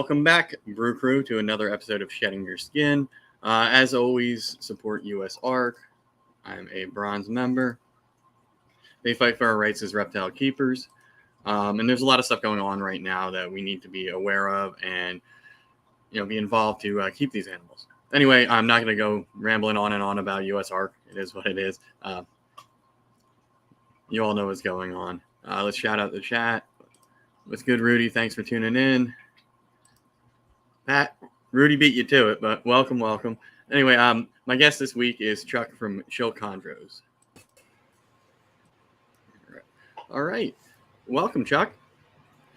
Welcome back, Brew Crew, to another episode of Shedding Your Skin. As always, support US ARC. I'm a bronze member. They fight for our rights as reptile keepers. And there's a lot of stuff going on right now that we need to be aware of and be involved to keep these animals. Anyway, I'm not going to go rambling on and on about US ARC. It is what it is. You all know what's going on. Let's shout out the chat. What's good, Rudy? Thanks for tuning in. Pat, Rudy beat you to it, but welcome. Anyway, my guest this week is Chuck from Chill Chondros. All right. Welcome, Chuck.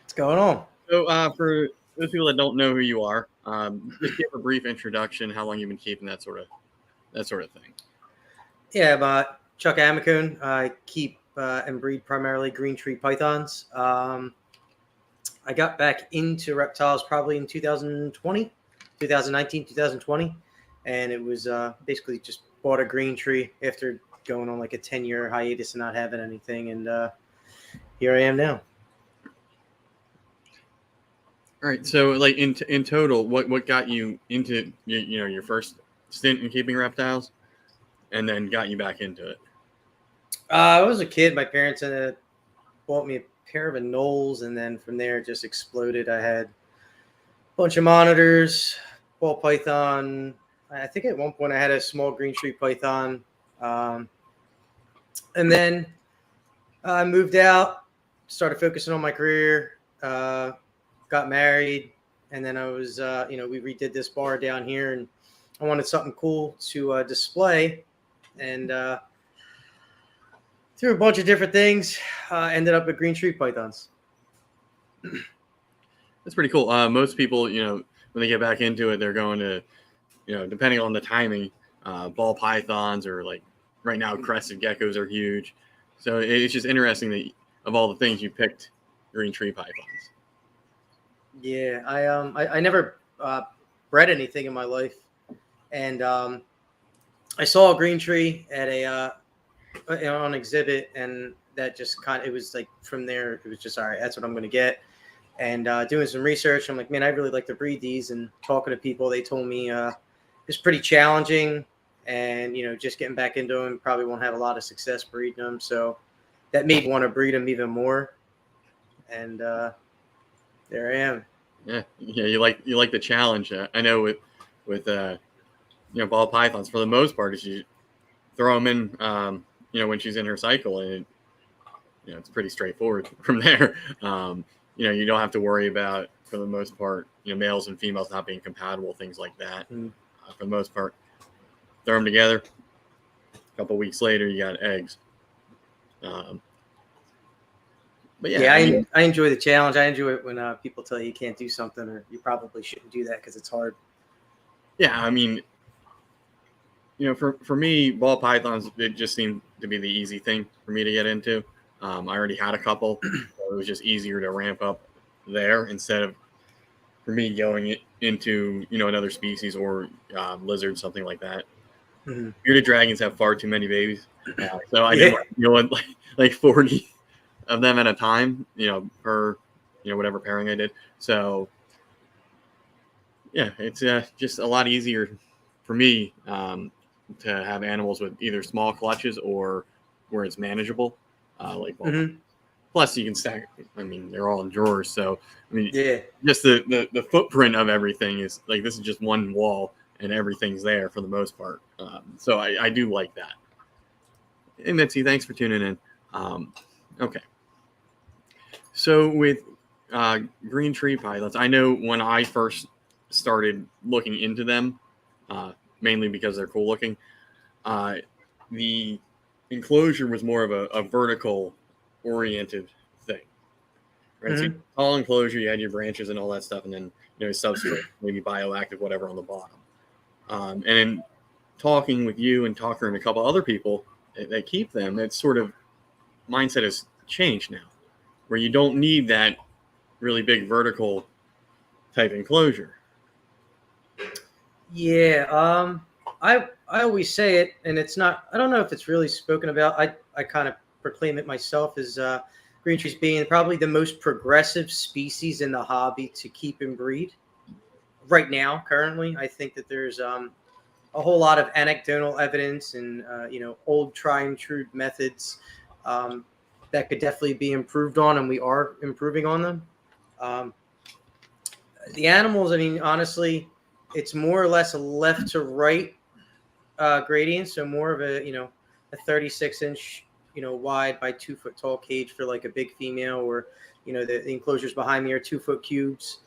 What's going on? So for those people that don't know who you are, just give a brief introduction, how long you've been keeping that sort of thing. Yeah, I'm Chuck Amakun. I keep and breed primarily green tree pythons. I got back into reptiles probably in 2019, 2020. And it was basically just bought a green tree after going on like a 10-year hiatus and not having anything. And here I am now. All right. So like in total, what got you into, your first stint in keeping reptiles and then got you back into it? I was a kid. My parents bought me a pair of Knowles, and then from there it just exploded. I had a bunch of monitors, ball python. I think at one point I had a small green tree python. And then I moved out, started focusing on my career, got married, and then I was, we redid this bar down here, and I wanted something cool to display, and through a bunch of different things, ended up with green tree pythons. That's pretty cool. Most people, when they get back into it, they're going to, depending on the timing, ball pythons or like right now, crested geckos are huge. So it's just interesting that of all the things you picked, green tree pythons. Yeah, I never bred anything in my life, and I saw a green tree at on exhibit, and that just it was like from there it was just all right, that's what I'm going to get. And doing some research, I'm like, man, I really like to breed these. And talking to people, they told me it's pretty challenging, and just getting back into them, probably won't have a lot of success breeding them. So that made me want to breed them even more, and there I am. Yeah, you like the challenge. I know with ball pythons, for the most part, is you throw them in when she's in her cycle, and it's pretty straightforward from there. You don't have to worry about, for the most part, males and females not being compatible, things like that. For the most part, throw them together. A couple weeks later, you got eggs. But yeah, I enjoy the challenge. I enjoy it when people tell you can't do something, or you probably shouldn't do that because it's hard. Yeah, I mean, for me, ball pythons, it just seemed to be the easy thing for me to get into. I already had a couple, so it was just easier to ramp up there instead of for me going into another species or lizard, something like that. Mm-hmm. Bearded dragons have far too many babies, so I did like 40 of them at a time, per whatever pairing I did. So yeah, it's just a lot easier for me to have animals with either small clutches or where it's manageable. Plus you can stack. I mean, they're all in drawers, so I mean, yeah. Just the footprint of everything is like, this is just one wall and everything's there for the most part. So I do like that. Hey Mitzi, thanks for tuning in. Okay. So with green tree pythons, I know when I first started looking into them, mainly because they're cool looking, the enclosure was more of a vertical oriented thing, right? Mm-hmm. So tall enclosure, you had your branches and all that stuff, and then substrate, maybe bioactive, whatever on the bottom. And in talking with you and talking to a couple other people that keep them, it's sort of mindset has changed now, where you don't need that really big vertical type enclosure. Yeah, I always say it, and it's not, I don't know if it's really spoken about. I kind of proclaim it myself as green trees being probably the most progressive species in the hobby to keep and breed. right now, currently, I think that there's a whole lot of anecdotal evidence and old try and true methods that could definitely be improved on, and we are improving on them. Um, the animals, I mean, honestly, it's more or less a left to right gradient, so more of a 36-inch wide by 2 foot tall cage for like a big female, or the enclosures behind me are 2 foot cubes.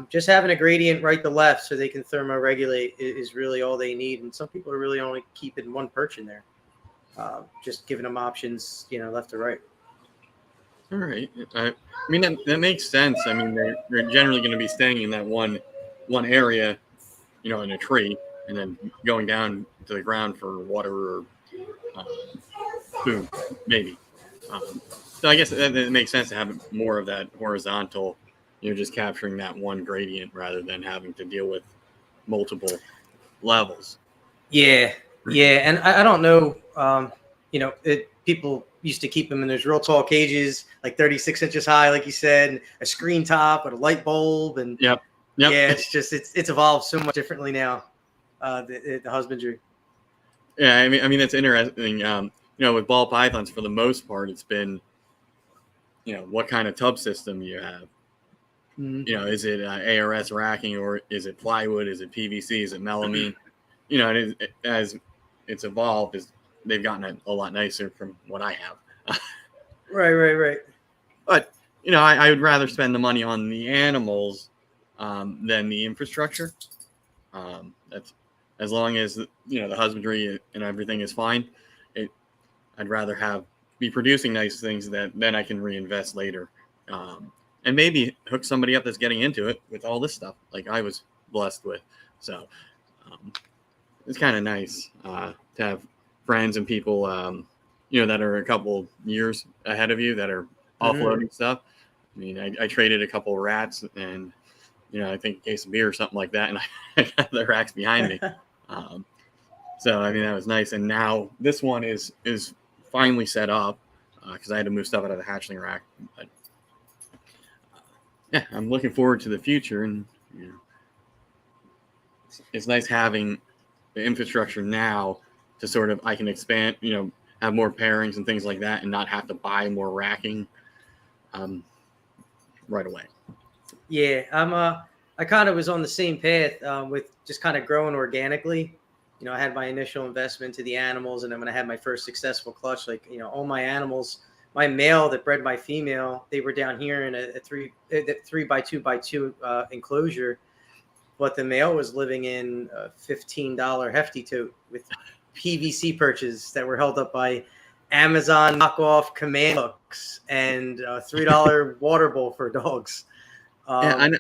Just having a gradient right to left so they can thermoregulate is really all they need, and some people are really only keeping one perch in there, just giving them options left to right. All right. I mean, that makes sense. I mean, they're generally going to be staying in that one area, in a tree, and then going down to the ground for water or uh, food, maybe. So I guess it makes sense to have more of that horizontal, just capturing that one gradient rather than having to deal with multiple levels. Yeah, and I don't know. People used to keep them in those real tall cages, like 36 inches high, like you said, and a screen top with a light bulb, and Yep. yeah, it's evolved so much differently now. The husbandry. Yeah, I mean that's interesting. With ball pythons, for the most part, it's been, what kind of tub system you have. Mm-hmm. Is it ARS racking, or is it plywood? Is it PVC? Is it melamine? As it's evolved, they've gotten a lot nicer from what I have. Right. But I would rather spend the money on the animals than the infrastructure. That's as long as the husbandry and everything is fine. I'd rather be producing nice things that then I can reinvest later, and maybe hook somebody up that's getting into it with all this stuff, like I was blessed with. So it's kind of nice to have friends and people, that are a couple years ahead of you that are offloading stuff. I mean, I traded a couple of rats and, I think a case of beer or something like that, and I got the racks behind me. So, I mean, that was nice. And now this one is finally set up because I had to move stuff out of the hatchling rack. But yeah, I'm looking forward to the future, and it's nice having the infrastructure now to sort of I can expand, have more pairings and things like that, and not have to buy more racking right away. Yeah, I kind of was on the same path with just kind of growing organically. I had my initial investment to the animals, and then when I had my first successful clutch, all my animals, my male that bred my female, they were down here in a 3 by 2 by 2 enclosure, but the male was living in a $15 hefty tote with PVC perches that were held up by Amazon knockoff command hooks and a $3 water bowl for dogs. I've and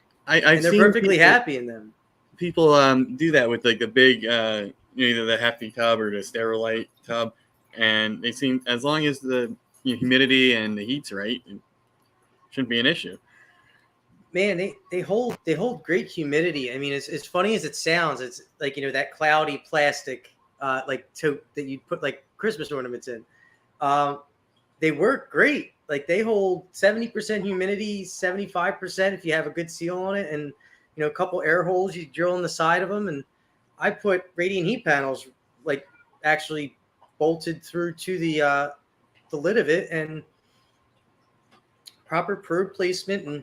they're seen perfectly people, happy in them. People do that with like the big, either the hefty tub or the Sterilite tub, and they seem, as long as the humidity and the heat's right, it shouldn't be an issue. Man, they hold great humidity. I mean, as funny as it sounds, it's like that cloudy plastic like tote that you'd put like Christmas ornaments in. They work great. Like they hold 70% humidity, 75% if you have a good seal on it, and a couple air holes you drill in the side of them. And I put radiant heat panels like actually bolted through to the lid of it, and proper probe placement, and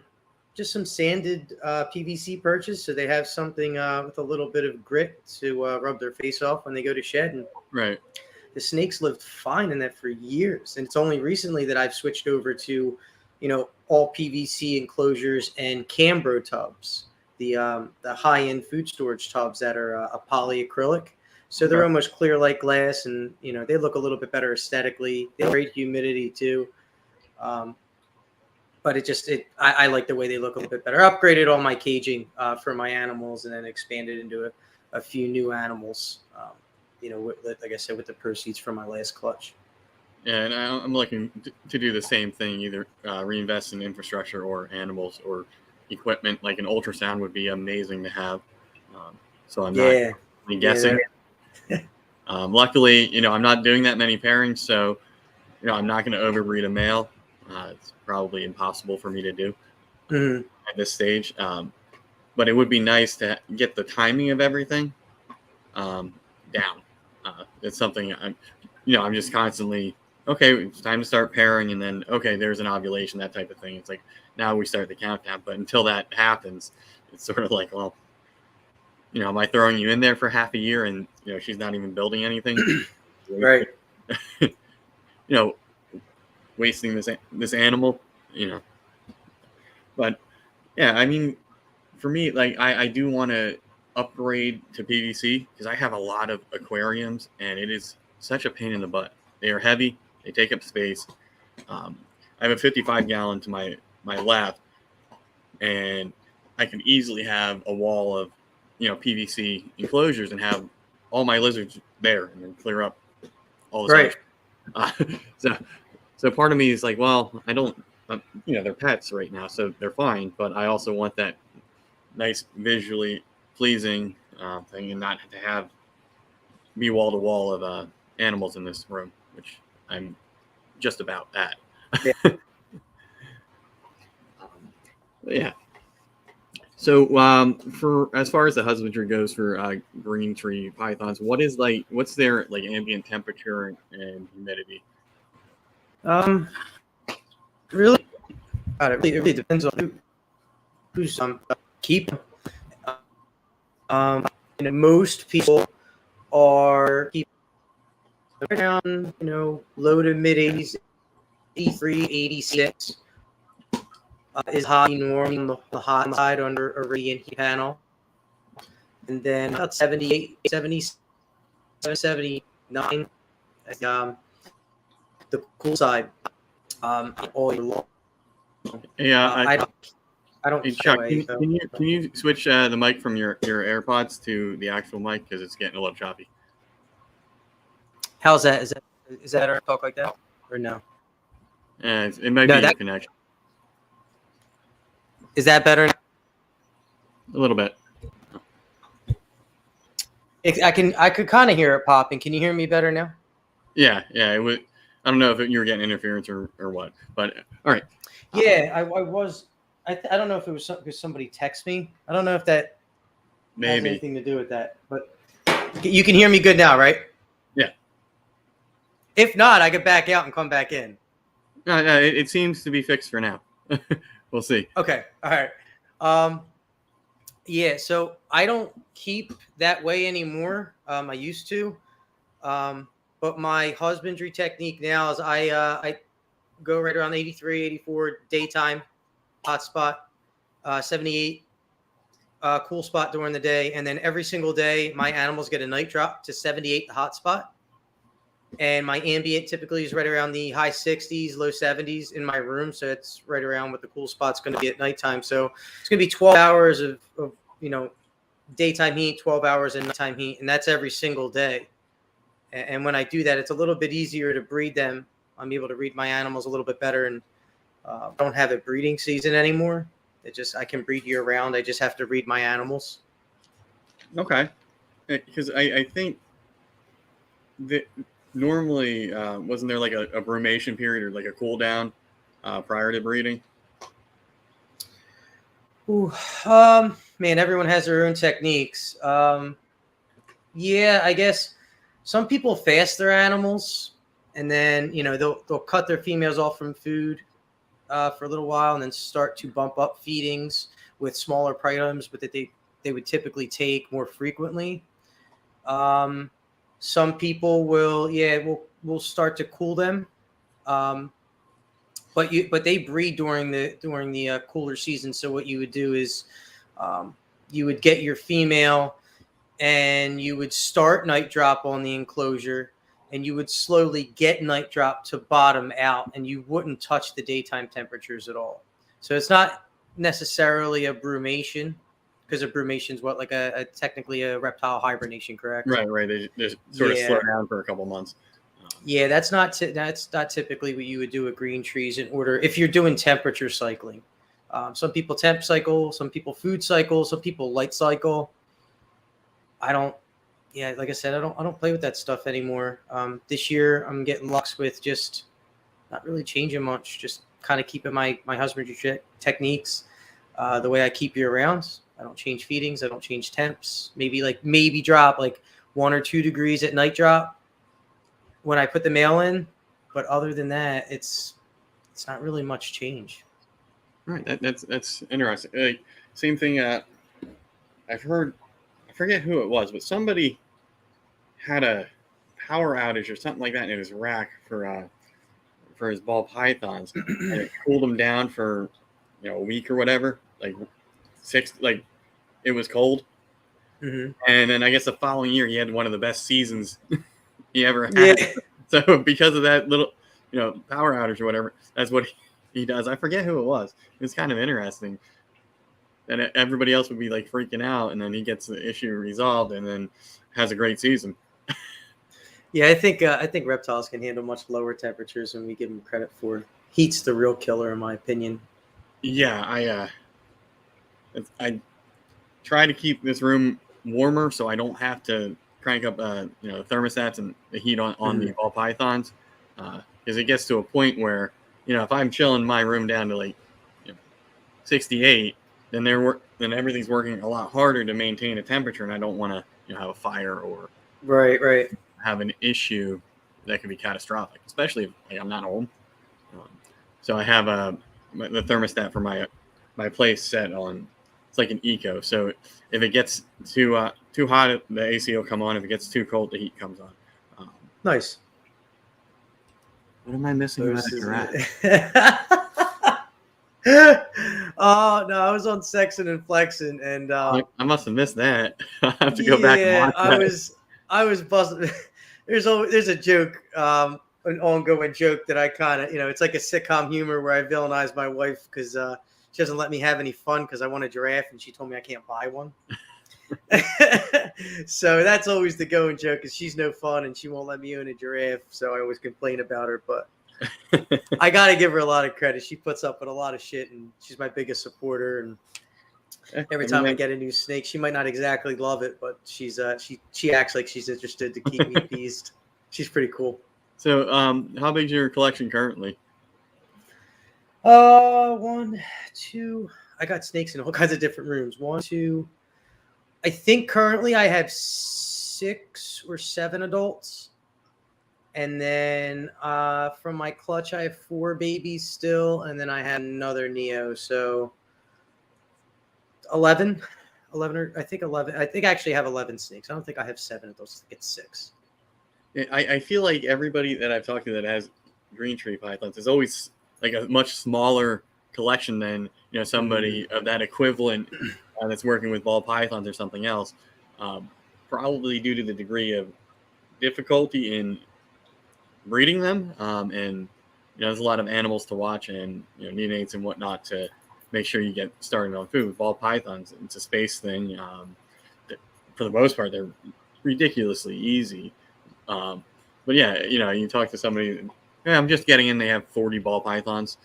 just some sanded PVC perches so they have something with a little bit of grit to rub their face off when they go to shed. And right. The snakes lived fine in that for years. And it's only recently that I've switched over to, all PVC enclosures and Cambro tubs, the high-end food storage tubs that are a polyacrylic. So they're almost clear like glass, and, they look a little bit better aesthetically. They have great humidity too. But I like the way they look a little bit better. I upgraded all my caging for my animals, and then expanded into a few new animals, like I said, with the proceeds from my last clutch. Yeah, and I'm looking to do the same thing, either reinvest in infrastructure or animals or equipment. Like an ultrasound would be amazing to have. So I'm not guessing. Yeah. Luckily, I'm not doing that many pairings, so I'm not going to overbreed a male. It's probably impossible for me to do at this stage. but it would be nice to get the timing of everything down. It's something I'm just constantly, okay, it's time to start pairing, and then, okay, there's an ovulation, that type of thing. It's like, now we start the countdown, but until that happens, it's sort of like, well, am I throwing you in there for half a year and, she's not even building anything? Right. Wasting this animal, but yeah, I mean, for me, like, I do want to upgrade to PVC because I have a lot of aquariums and it is such a pain in the butt. They are heavy, they take up space. I have a 55-gallon to my left, and I can easily have a wall of PVC enclosures and have all my lizards there and then clear up all this stuff. So part of me is like, well, I don't, they're pets right now, so they're fine, but I also want that nice visually pleasing thing, and not to be wall to wall of animals in this room, which I'm just about at. Yeah. So for as far as the husbandry goes for green tree pythons, what's their like ambient temperature and humidity? Really, it really depends on who's keep. Most people are keeping around, low to mid 80s, 83, 86 is high normal, the hot side under a radiant heat panel. And then about 78, 77, 79, the cool side, all year long. Yeah, I don't. Hey, Chuck, can you switch the mic from your AirPods to the actual mic because it's getting a little choppy? How's that? Is that our talk like that or no? It might be your connection. Is that better? A little bit. I could kind of hear it popping. Can you hear me better now? Yeah. It would. I don't know if you were getting interference or what, but all right. Yeah, I was. I don't know if it was because somebody texted me. I don't know if that has anything to do with that. But you can hear me good now, right? Yeah. If not, I could back out and come back in. No, it seems to be fixed for now. We'll see. Okay. All right. Yeah. So I don't keep that way anymore. I used to. But my husbandry technique now is I go right around 83, 84 daytime. Hot spot, 78 cool spot during the day, and then every single day my animals get a night drop to 78 the hot spot, and my ambient typically is right around the high 60s, low 70s in my room, so it's right around what the cool spot's going to be at nighttime. So it's going to be 12 hours of daytime heat, 12 hours of nighttime heat, and that's every single day. And when I do that, it's a little bit easier to breed them. I'm able to read my animals a little bit better, and don't have a breeding season anymore. I can breed year round. I just have to read my animals. Okay. Because I think that normally wasn't there like a brumation period or like a cool down prior to breeding? Ooh, man, everyone has their own techniques. Yeah, I guess some people fast their animals, and then they'll cut their females off from food for a little while, and then start to bump up feedings with smaller items, but that they would typically take more frequently. Some people will start to cool them, but they breed during the cooler season. So what you would do is you would get your female, and you would start night drop on the enclosure, and you would slowly get night drop to bottom out, and you wouldn't touch the daytime temperatures at all. So it's not necessarily a brumation, because a brumation is like a technically a reptile hibernation, correct? Right. They just sort of slow down for a couple months. Yeah, that's not typically what you would do with green trees if you're doing temperature cycling. Some people temp cycle, some people food cycle, some people light cycle. I don't. Yeah, like I said, I don't play with that stuff anymore. This year, I'm getting luxe with just not really changing much, just kind of keeping my husbandry techniques the way I keep year round. I don't change feedings. I don't change temps. Maybe drop like 1 or 2 degrees at night drop when I put the male in. But other than that, it's not really much change. Right. That's interesting. Like, same thing. I've heard. I forget who it was, but somebody had a power outage or something like that in his rack for his ball pythons, and it cooled him down for a week or whatever, like it was cold. Mm-hmm. And then I guess the following year he had one of the best seasons he ever had. Yeah. So because of that little power outage or whatever, that's what he does. I forget who it was. It's kind of interesting. And everybody else would be like freaking out, and then he gets the issue resolved, and then has a great season. Yeah, I think reptiles can handle much lower temperatures than we give them credit for. Heat's the real killer, in my opinion. Yeah, I try to keep this room warmer so I don't have to crank up thermostats and the heat on the ball pythons, because it gets to a point where if I'm chilling my room down to like 68, then everything's working a lot harder to maintain a temperature, and I don't want to have a fire or right have an issue that could be catastrophic, especially if I'm not home. So I have the thermostat for my place set on. It's like an eco. So if it gets too hot, the AC will come on. If it gets too cold, the heat comes on. Nice. What am I missing about the garage? Oh no, I was on Sexing and Flexing, and I must have missed that. I have to go back and watch that. I was busting. There's a joke, an ongoing joke that I kind of, it's like a sitcom humor where I villainize my wife because she doesn't let me have any fun because I want a giraffe and she told me I can't buy one. So that's always the going joke, is she's no fun and she won't let me own a giraffe. So I always complain about her, but I got to give her a lot of credit. She puts up with a lot of shit, and she's my biggest supporter. And every time I get a new snake, she might not exactly love it, but she acts like she's interested to keep me appeased. She's pretty cool. So, how big's your collection currently? 1, 2. I got snakes in all kinds of different rooms. 1, 2. I think currently I have 6 or 7 adults. And then from my clutch, I have 4 babies still. And then I had another Neo. So 11 or I think 11. I think I actually have 11 snakes. I don't think I have 7 adults. I think it's 6. I feel like everybody that I've talked to that has green tree pythons is always like a much smaller collection than somebody of that equivalent that's working with ball pythons or something else. Probably due to the degree of difficulty in breeding them, and there's a lot of animals to watch and neonates and whatnot to make sure you get started on food. With ball pythons, it's a space thing. For the most part, they're ridiculously easy. But yeah, you talk to somebody, I'm just getting in, they have 40 ball pythons,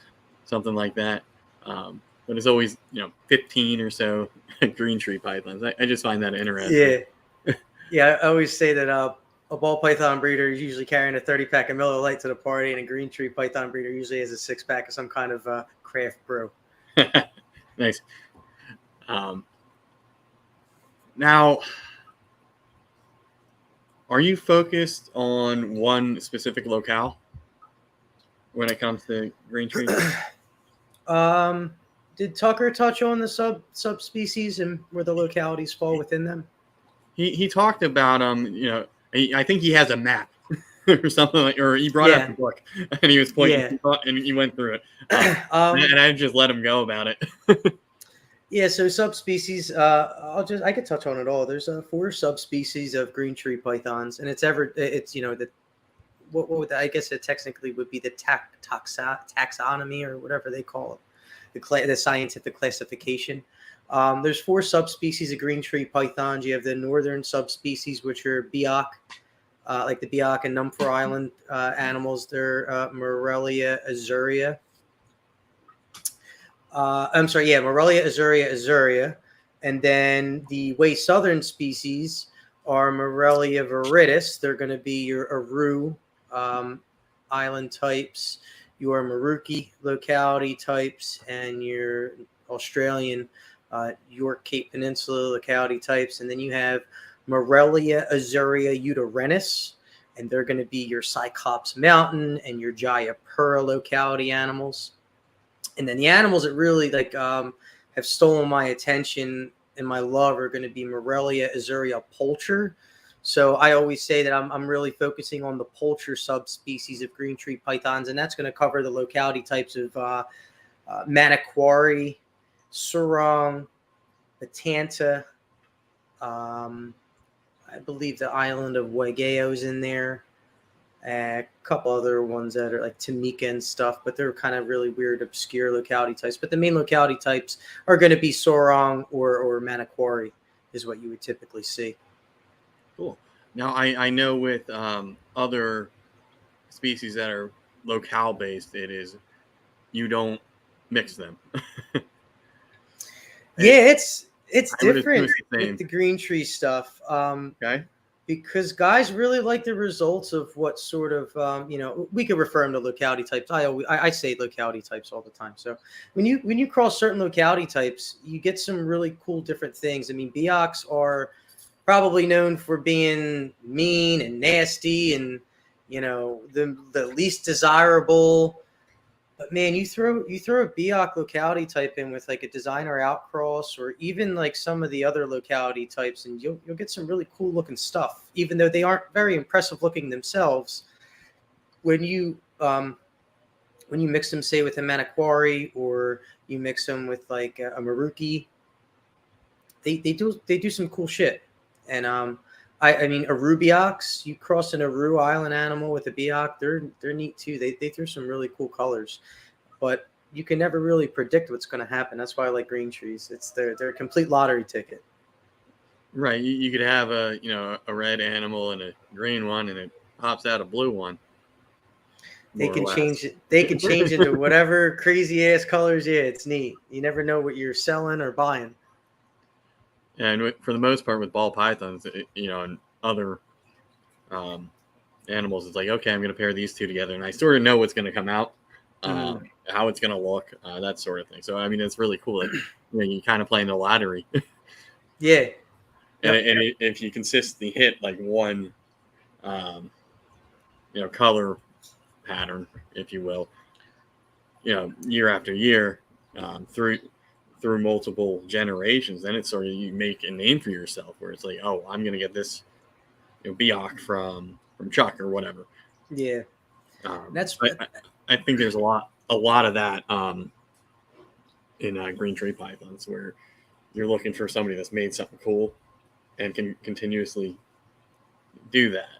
something like that. But it's always 15 or so green tree pythons. I just find that interesting. Yeah. I always say that a ball python breeder is usually carrying a 30-pack of Miller Lite to the party, and a green tree python breeder usually has a 6-pack of some kind of craft brew. Nice. Now, are you focused on one specific locale when it comes to green trees? Did Tucker touch on the subspecies and where the localities fall within them? He talked about I think he has a map or something or he brought up the book and he was pointing and he went through it. And I just let him go about it. Yeah, so subspecies, I could touch on it all. There's 4 subspecies of green tree pythons, and I guess it technically would be the taxonomy or whatever they call it, the scientific classification. There's 4 subspecies of green tree pythons. You have the northern subspecies, which are Biak, like the Biak and Numfor Island animals. They're Morelia azurea. Morelia azurea. And then the way southern species are Morelia viridis. They're going to be your Aru island types, your Maruki locality types, and your Australian York Cape Peninsula locality types, and then you have Morelia azurea uterenus, and they're going to be your Cyclops Mountain and your Jayapura locality animals. And then the animals that really have stolen my attention and my love are going to be Morelia azurea pulcher. So I always say that I'm really focusing on the pulcher subspecies of green tree pythons, and that's going to cover the locality types of Manokwari, Surong, Batanta. I believe the island of Waigeo is in there. A couple other ones that are like Tamika and stuff, but they're kind of really weird, obscure locality types. But the main locality types are going to be Sorong or Manokwari is what you would typically see. Cool. Now, I know with other species that are locale-based, it is you don't mix them. Yeah, it's different with the green tree stuff. Okay. Because guys really like the results of what sort of we could refer them to locality types. I say locality types all the time. So when you cross certain locality types, you get some really cool different things. I mean, Biaks are probably known for being mean and nasty and the least desirable. But man, you throw a Biak locality type in with like a designer outcross or even like some of the other locality types, and you'll get some really cool looking stuff, even though they aren't very impressive looking themselves. When you mix them, say, with a Manokwari or you mix them with like a Maruki, they do some cool shit. And I mean, Aru Biaks, you cross an Aru Island animal with a Biak, they're neat too. They throw some really cool colors, but you can never really predict what's going to happen. That's why I like green trees. They're a complete lottery ticket. Right. You could have a red animal and a green one, and it pops out a blue one. They can change it. They can change into whatever crazy ass colors. Yeah, it's neat. You never know what you're selling or buying. And for the most part, with ball pythons, and other animals, it's like, okay, I'm going to pair these two together, and I sort of know what's going to come out, how it's going to look, that sort of thing. So, I mean, it's really cool. Like, you kind of play in the lottery. Yeah. And if you consistently hit like one, color pattern, if you will, year after year, through multiple generations, then it's sort of, you make a name for yourself where it's like, oh, I'm going to get this Biak from Chuck or whatever. Yeah. I think there's a lot of that in green tree pythons where you're looking for somebody that's made something cool and can continuously do that.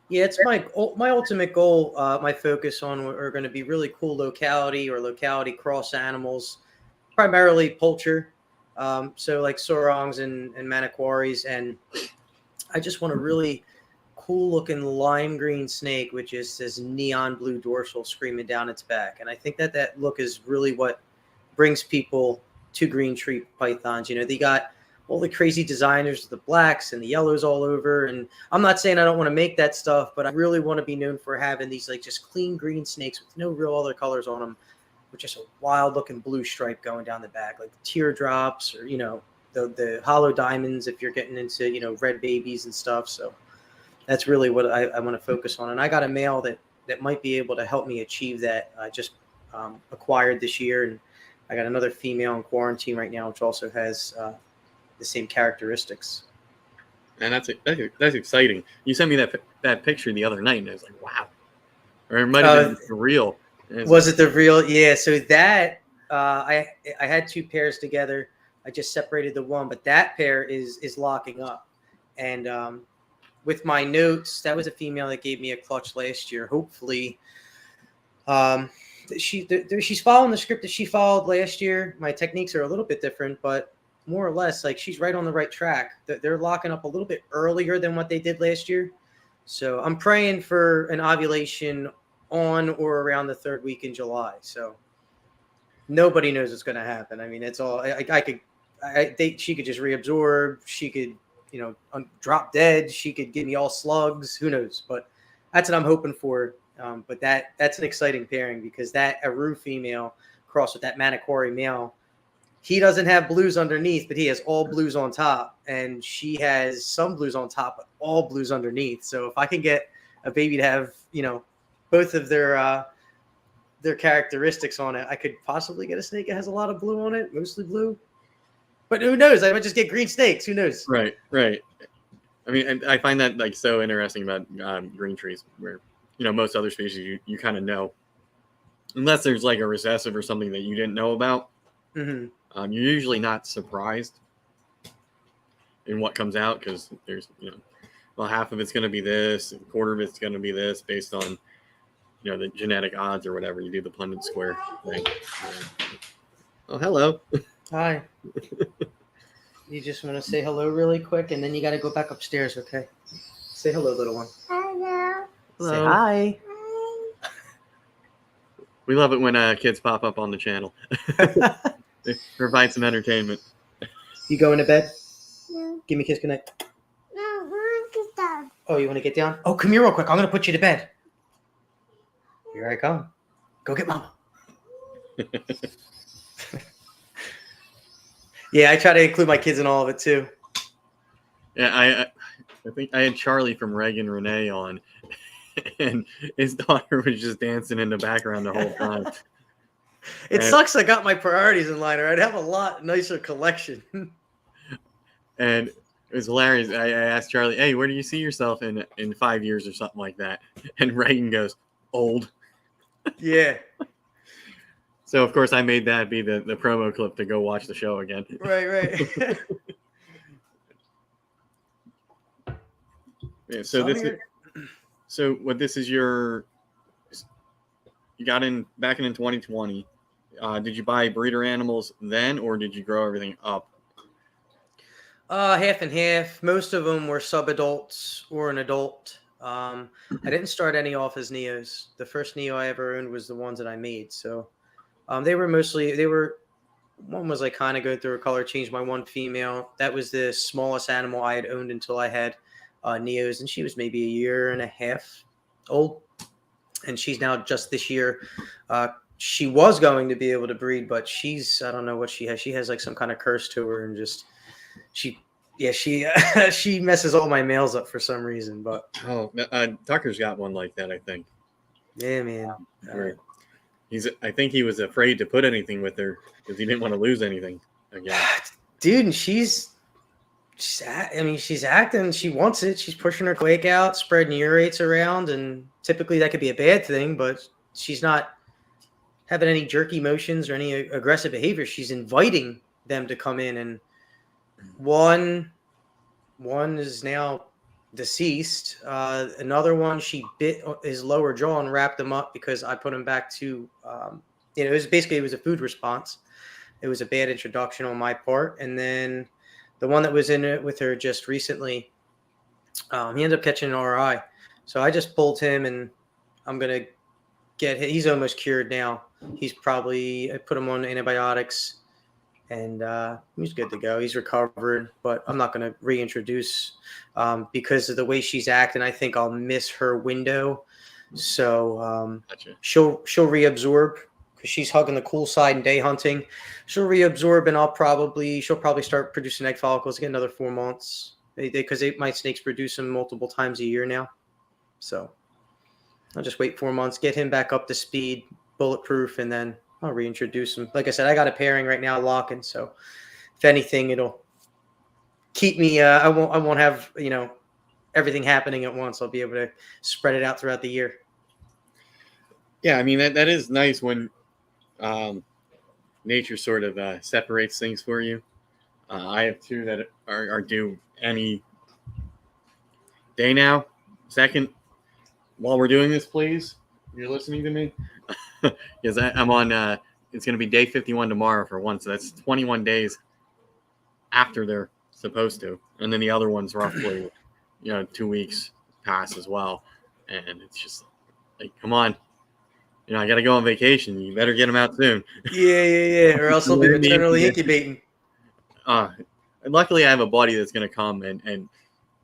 Yeah, it's my ultimate goal. My focus on are going to be really cool locality or locality cross animals, primarily poultry. So like Sorongs and Manakwaris, and I just want a really cool looking lime green snake, which is this neon blue dorsal screaming down its back. And I think that look is really what brings people to green tree pythons. They got all the crazy designers, the blacks and the yellows all over. And I'm not saying I don't want to make that stuff, but I really want to be known for having these like just clean green snakes with no real other colors on them, with just a wild looking blue stripe going down the back, like the teardrops or, the hollow diamonds if you're getting into, red babies and stuff. So that's really what I want to focus on. And I got a male that might be able to help me achieve that. I just acquired this year, and I got another female in quarantine right now, which also has the same characteristics. And that's exciting. You sent me that picture the other night, and I was like, wow. Or it might have been real. Was it the real? Yeah. So that I had two pairs together. I just separated the one, but that pair is locking up. And with my notes, that was a female that gave me a clutch last year. Hopefully, she's following the script that she followed last year. My techniques are a little bit different, but more or less, like, she's right on the right track. They're locking up a little bit earlier than what they did last year. So I'm praying for an ovulation on or around the third week in July. So nobody knows what's going to happen. I mean, it's all she could just reabsorb. She could, drop dead. She could give me all slugs. Who knows? But that's what I'm hoping for. But that's an exciting pairing, because that Aru female crossed with that Manokwari male, he doesn't have blues underneath, but he has all blues on top, and she has some blues on top, but all blues underneath. So if I can get a baby to have, both of their characteristics on it, I could possibly get a snake that has a lot of blue on it, mostly blue. But who knows? I might just get green snakes. Who knows? Right. I mean, I find that like so interesting about green trees, where most other species you kind of know, unless there's like a recessive or something that you didn't know about. Mm-hmm. You're usually not surprised in what comes out because there's well, half of it's going to be this, a quarter of it's going to be this, based on the genetic odds or whatever. You do the Punnett square thing. Oh, hello. Hi. You just want to say hello really quick, and then you got to go back upstairs, okay? Say hello, little one. Hello. Say hi. We love it when kids pop up on the channel. They provide some entertainment. You going to bed? No. Give me a kiss goodnight. No, I want to stop. Oh, you want to get down? Oh, come here real quick. I'm going to put you to bed. Here I come. Go get mama. Yeah, I try to include my kids in all of it too. Yeah, I think I had Charlie from Reg and Renee on, and his daughter was just dancing in the background the whole time. It sucks I got my priorities in line, or I'd have a lot nicer collection. And it was hilarious. I asked Charlie, "Hey, where do you see yourself in 5 years or something like that?" And Reagan goes, "Old." Yeah. So of course I made that be the promo clip to go watch the show again. Right. Yeah, so what this is you got back in 2020. Did you buy breeder animals then, or did you grow everything up? Half and half. Most of them were sub-adults or an adult. I didn't start any off as Neos. The first Neo I ever owned was the ones that I made. So one was like kind of going through a color change. My one female, that was the smallest animal I had owned until I had Neos, and she was maybe a year and a half old. And she's now just this year. She was going to be able to breed, but I don't know what she has. She has like some kind of curse to her, and just she messes all my males up for some reason. But Tucker's got one like that, I think. Yeah, man. I think he was afraid to put anything with her because he didn't want to lose anything again. Dude, and she's acting. She wants it. She's pushing her quake out, spreading urates around, and typically that could be a bad thing, but she's not having any jerky motions or any aggressive behavior. She's inviting them to come in, and one is now deceased. Another one, she bit his lower jaw and wrapped him up because I put him back to, it was a food response. It was a bad introduction on my part. And then the one that was in it with her just recently, he ended up catching an RI. So I just pulled him, and I'm going to he's almost cured now. I put him on antibiotics, and he's good to go. He's recovered, but I'm not going to reintroduce because of the way she's acting. I think I'll miss her window. So Gotcha. she'll reabsorb because she's hugging the cool side and day hunting. She'll reabsorb, and she'll probably start producing egg follicles again another 4 months because my snakes produce them multiple times a year now. So I'll just wait 4 months, get him back up to speed, bulletproof, and then I'll reintroduce him. Like I said, I got a pairing right now locking, so if anything, it'll keep me. I won't have everything happening at once. I'll be able to spread it out throughout the year. Yeah, I mean that is nice when nature sort of separates things for you. I have two that are due any day now. Second, while we're doing this, please, you're listening to me. Because I'm on, it's going to be day 51 tomorrow for one. So that's 21 days after they're supposed to. And then the other one's roughly, 2 weeks pass as well. And it's just like, come on. I got to go on vacation. You better get them out soon. Yeah. Or else they'll be maternally incubating. Luckily, I have a buddy that's going to come and I'm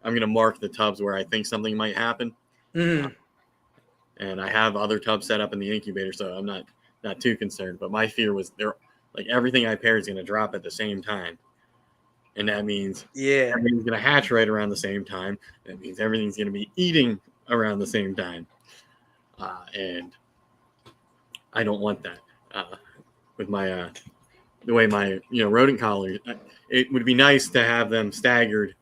going to mark the tubs where I think something might happen. Mm-hmm. And I have other tubs set up in the incubator, so I'm not too concerned. But my fear was they're like everything I pair is going to drop at the same time. And that means Yeah. everything's going to hatch right around the same time. That means everything's going to be eating around the same time. And I don't want that with my the way my rodent collars. It would be nice to have them staggered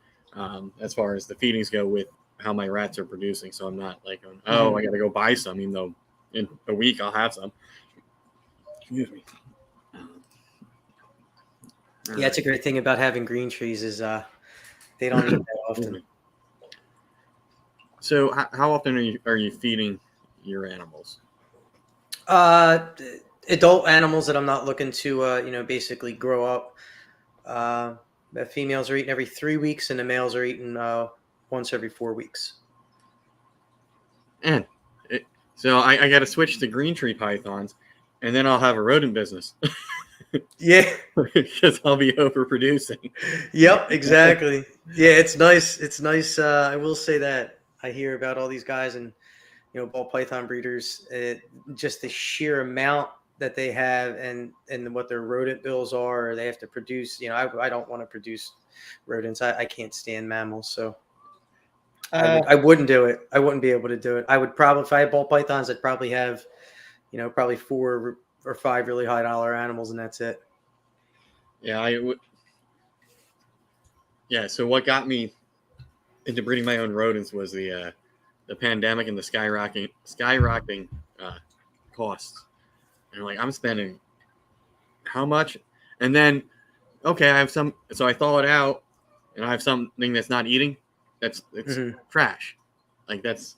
as far as the feedings go with how my rats are producing. So I'm not like, I got to go buy some, even though in a week I'll have some. Excuse me. Yeah, that's a great thing about having green trees is they don't eat that often. So how often are you feeding your animals? Adult animals that I'm not looking to basically grow up. The females are eating every 3 weeks, and the males are eating once every 4 weeks. And so I got to switch to green tree pythons, and then I'll have a rodent business. Yeah, because I'll be overproducing. Yep, exactly. Yeah, it's nice. It's nice. I will say that I hear about all these guys and ball python breeders. Just the sheer amount that they have and what their rodent bills are, or they have to produce. I don't want to produce rodents. I can't stand mammals, so I wouldn't do it. I wouldn't be able to do it. I would probably, if I had ball pythons, I'd probably have, probably 4 or 5 really high dollar animals, and that's it. Yeah, I would. Yeah, so what got me into breeding my own rodents was the pandemic and the skyrocketing costs. And I'm spending how much? And then, okay, I have some. So I thaw it out, and I have something that's not eating. It's trash. That's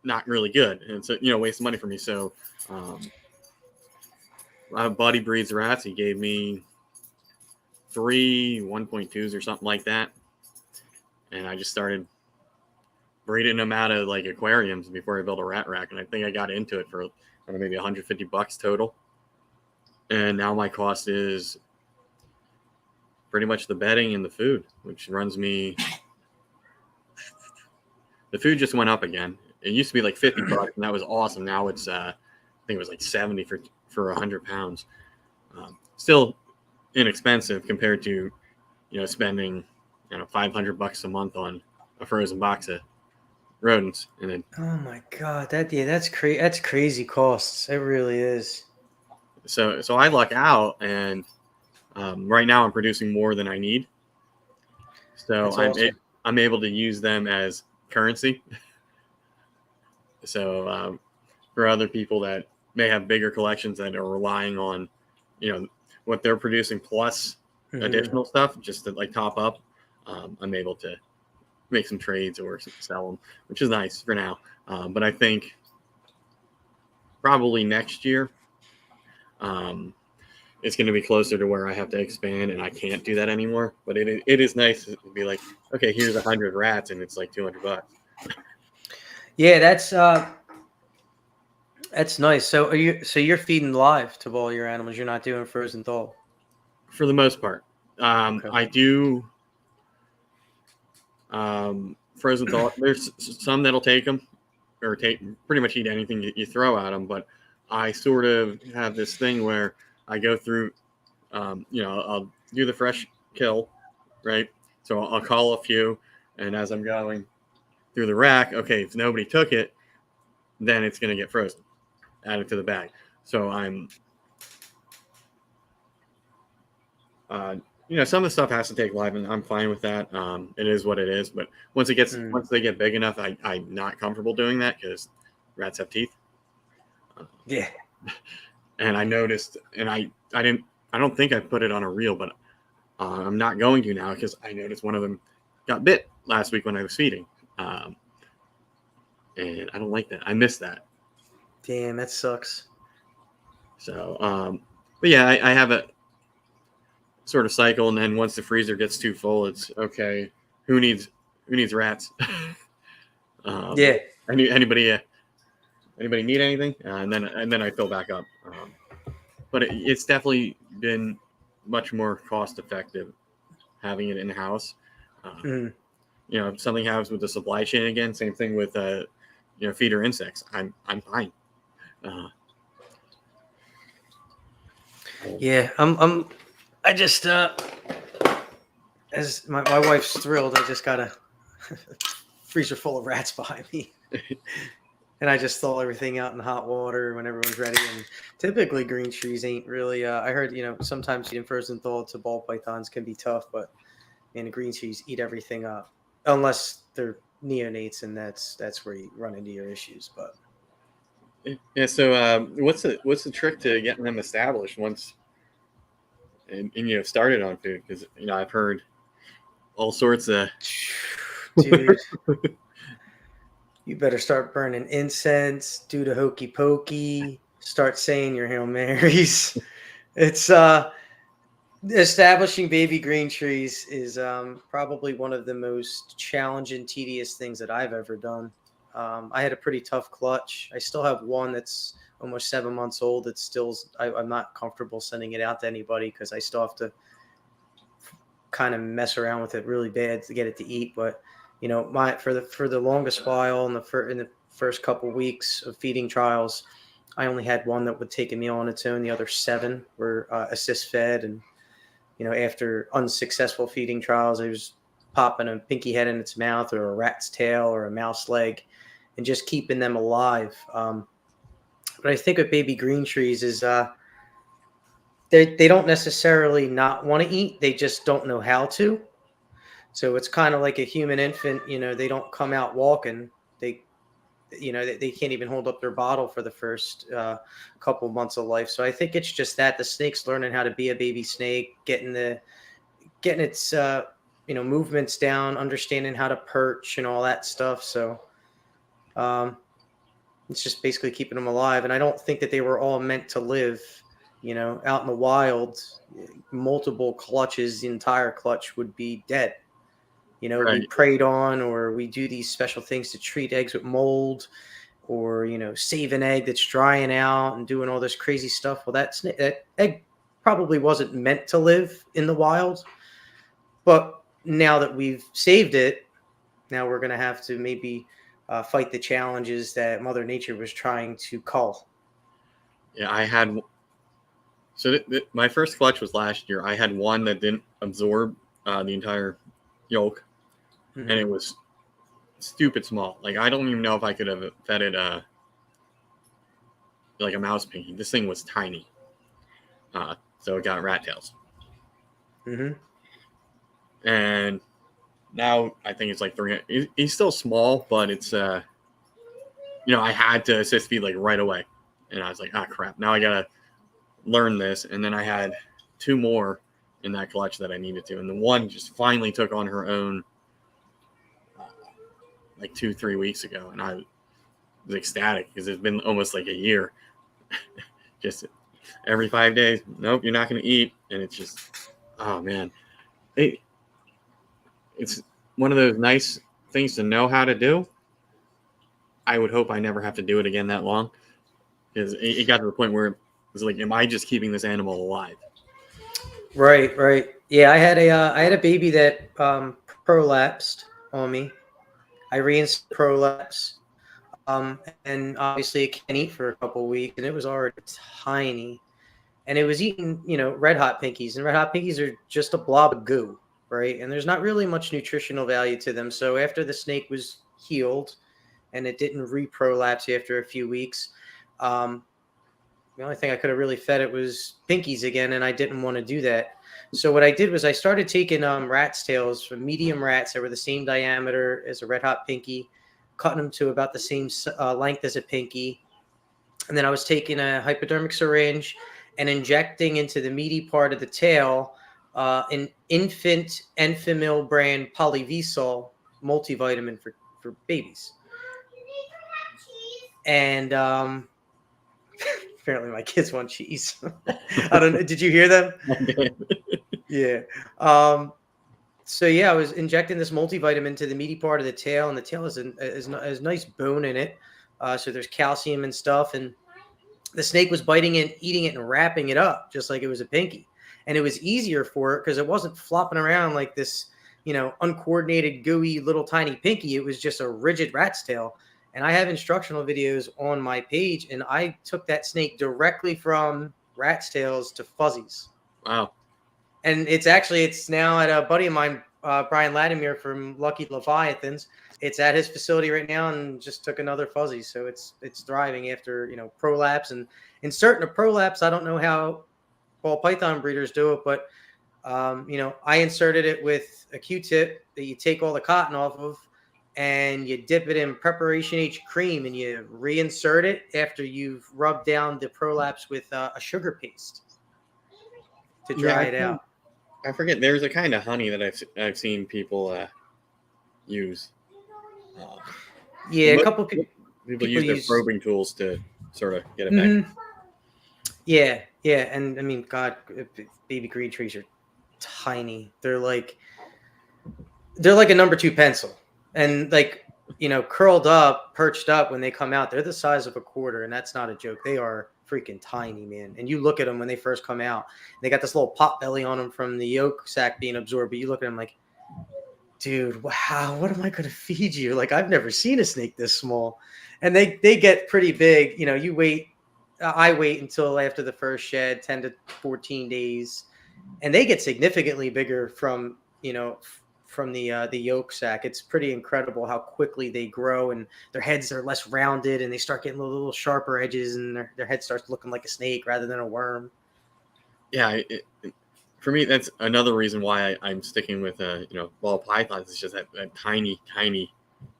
not really good, and it's a waste of money for me. So, my buddy breeds rats. He gave me 3 1.2s or something like that, and I just started breeding them out of aquariums before I built a rat rack, and I think I got into it for maybe $150 total, and now my cost is pretty much the bedding and the food, which runs me. The food just went up again. It used to be $50, and that was awesome. Now it's I think it was 70 for 100 pounds. Still inexpensive compared to spending $500 a month on a frozen box of rodents. And then oh my god, that's crazy. That's crazy costs. It really is. So I luck out, and right now I'm producing more than I need. So I'm able to use them as currency. So for other people that may have bigger collections that are relying on what they're producing plus additional stuff just to top up, I'm able to make some trades or sell them, which is nice for now. But I think probably next year it's going to be closer to where I have to expand, and I can't do that anymore. But it is nice to be okay, here's 100 rats, and it's $200. Yeah, that's nice. So you're feeding live to all your animals. You're not doing frozen thaw. For the most part. Okay. I do frozen thaw. There's some that'll take them or pretty much eat anything you throw at them. But I sort of have this thing where I go through, I'll do the fresh kill, right? So I'll call a few, and as I'm going through the rack, okay, if nobody took it, then it's going to get frozen, added to the bag. So I'm some of the stuff has to take live, and I'm fine with that. It is what it is. But once they get big enough, I'm not comfortable doing that because rats have teeth. Yeah. And I noticed, and I don't think I put it on a reel, but I'm not going to now because I noticed one of them got bit last week when I was feeding. And I don't like that. I miss that. Damn, that sucks. So, but yeah, I have a sort of cycle, and then once the freezer gets too full, it's okay. Who needs rats? Yeah. Anybody need anything? And then I fill back up. But it's definitely been much more cost effective having it in house. If something happens with the supply chain again, same thing with feeder insects. I'm fine. Yeah, I just as my wife's thrilled. I just got a freezer full of rats behind me. And I just thaw everything out in hot water when everyone's ready. And typically green trees ain't really. I heard sometimes feeding frozen thaw to ball pythons can be tough, but the green trees eat everything up unless they're neonates, and that's where you run into your issues. But Yeah. So what's the trick to getting them established once and started on food? Because I've heard all sorts of dude. You better start burning incense, do the hokey pokey, start saying your Hail Marys. It's establishing baby green trees is probably one of the most challenging, tedious things that I've ever done. I had a pretty tough clutch. I still have one that's almost 7 months old. It's still, I'm not comfortable sending it out to anybody because I still have to kind of mess around with it really bad to get it to eat. But for the longest while in the first couple weeks of feeding trials, I only had one that would take a meal on its own. The other 7 were assist fed, and after unsuccessful feeding trials, I was popping a pinky head in its mouth or a rat's tail or a mouse leg, and just keeping them alive. But I think with baby green trees is they don't necessarily not want to eat; they just don't know how to. So it's kind of like a human infant, they don't come out walking. They can't even hold up their bottle for the first couple months of life. So I think it's just that the snake's learning how to be a baby snake, getting its movements down, understanding how to perch and all that stuff. So it's just basically keeping them alive. And I don't think that they were all meant to live, out in the wild. Multiple clutches, the entire clutch would be dead. Right. We preyed on, or we do these special things to treat eggs with mold, or save an egg that's drying out and doing all this crazy stuff. Well, that egg probably wasn't meant to live in the wild, but now that we've saved it, now we're going to have to maybe fight the challenges that Mother Nature was trying to cull. Yeah, I had. So my first clutch was last year. I had one that didn't absorb the entire yolk. And it was stupid small. Like, I don't even know if I could have fed it like a mouse pinky. This thing was tiny. So it got rat tails. And now I think it's like 3. He's still small, but it's I had to assist feed like right away. And I was like, crap. Now I gotta learn this. And then I had 2 more in that clutch that I needed to. And the one just finally took on her own like 2-3 weeks ago, and I was ecstatic because it's been almost like a year. Just every 5 days, nope, you're not going to eat, and it's just, oh man, it's one of those nice things to know how to do. I would hope I never have to do it again that long, because it got to the point where it was like, am I just keeping this animal alive? Right. Yeah, I had a baby that prolapsed on me. I reinstated prolapse, and obviously it can't eat for a couple of weeks, and it was already tiny, and it was eating, red hot pinkies, and red hot pinkies are just a blob of goo, right? And there's not really much nutritional value to them. So after the snake was healed, and it didn't re-prolapse after a few weeks, the only thing I could have really fed it was pinkies again, and I didn't want to do that. So what I did was I started taking rat's tails from medium rats that were the same diameter as a red hot pinky, cutting them to about the same length as a pinky. And then I was taking a hypodermic syringe and injecting into the meaty part of the tail an infant Enfamil brand polyvisol multivitamin for babies. And apparently my kids want cheese. I don't know. Did you hear them? Yeah. So yeah, I was injecting this multivitamin to the meaty part of the tail, and the tail has nice bone in it. So there's calcium and stuff, and the snake was biting it, eating it, and wrapping it up just like it was a pinky. And it was easier for it because it wasn't flopping around like this, uncoordinated, gooey little tiny pinky. It was just a rigid rat's tail. And I have instructional videos on my page, and I took that snake directly from rat's tails to fuzzies. Wow. And it's now at a buddy of mine, Brian Latimer from Lucky Leviathans. It's at his facility right now and just took another fuzzy. So it's thriving after, prolapse. And in certain prolapse, I don't know how ball python breeders do it, but I inserted it with a Q-tip that you take all the cotton off of, and you dip it in Preparation H cream, and you reinsert it after you've rubbed down the prolapse with a sugar paste to dry it out. I forget. There's a kind of honey that I've seen people use. A couple people use their probing tools to sort of get it back. Mm-hmm. Yeah, and I mean, God, baby green trees are tiny. They're like a number 2 pencil, and curled up, perched up when they come out, they're the size of a quarter, and that's not a joke. They are freaking tiny, man. And you look at them when they first come out, they got this little pot belly on them from the yolk sac being absorbed, but you look at them like, dude, wow, what am I going to feed you? Like, I've never seen a snake this small. And they get pretty big. You wait. I wait until after the first shed, 10 to 14 days, and they get significantly bigger from the yolk sac. It's pretty incredible how quickly they grow, and their heads are less rounded, and they start getting a little sharper edges, and their head starts looking like a snake rather than a worm. Yeah, for me, that's another reason why I'm sticking with ball pythons. It's just that tiny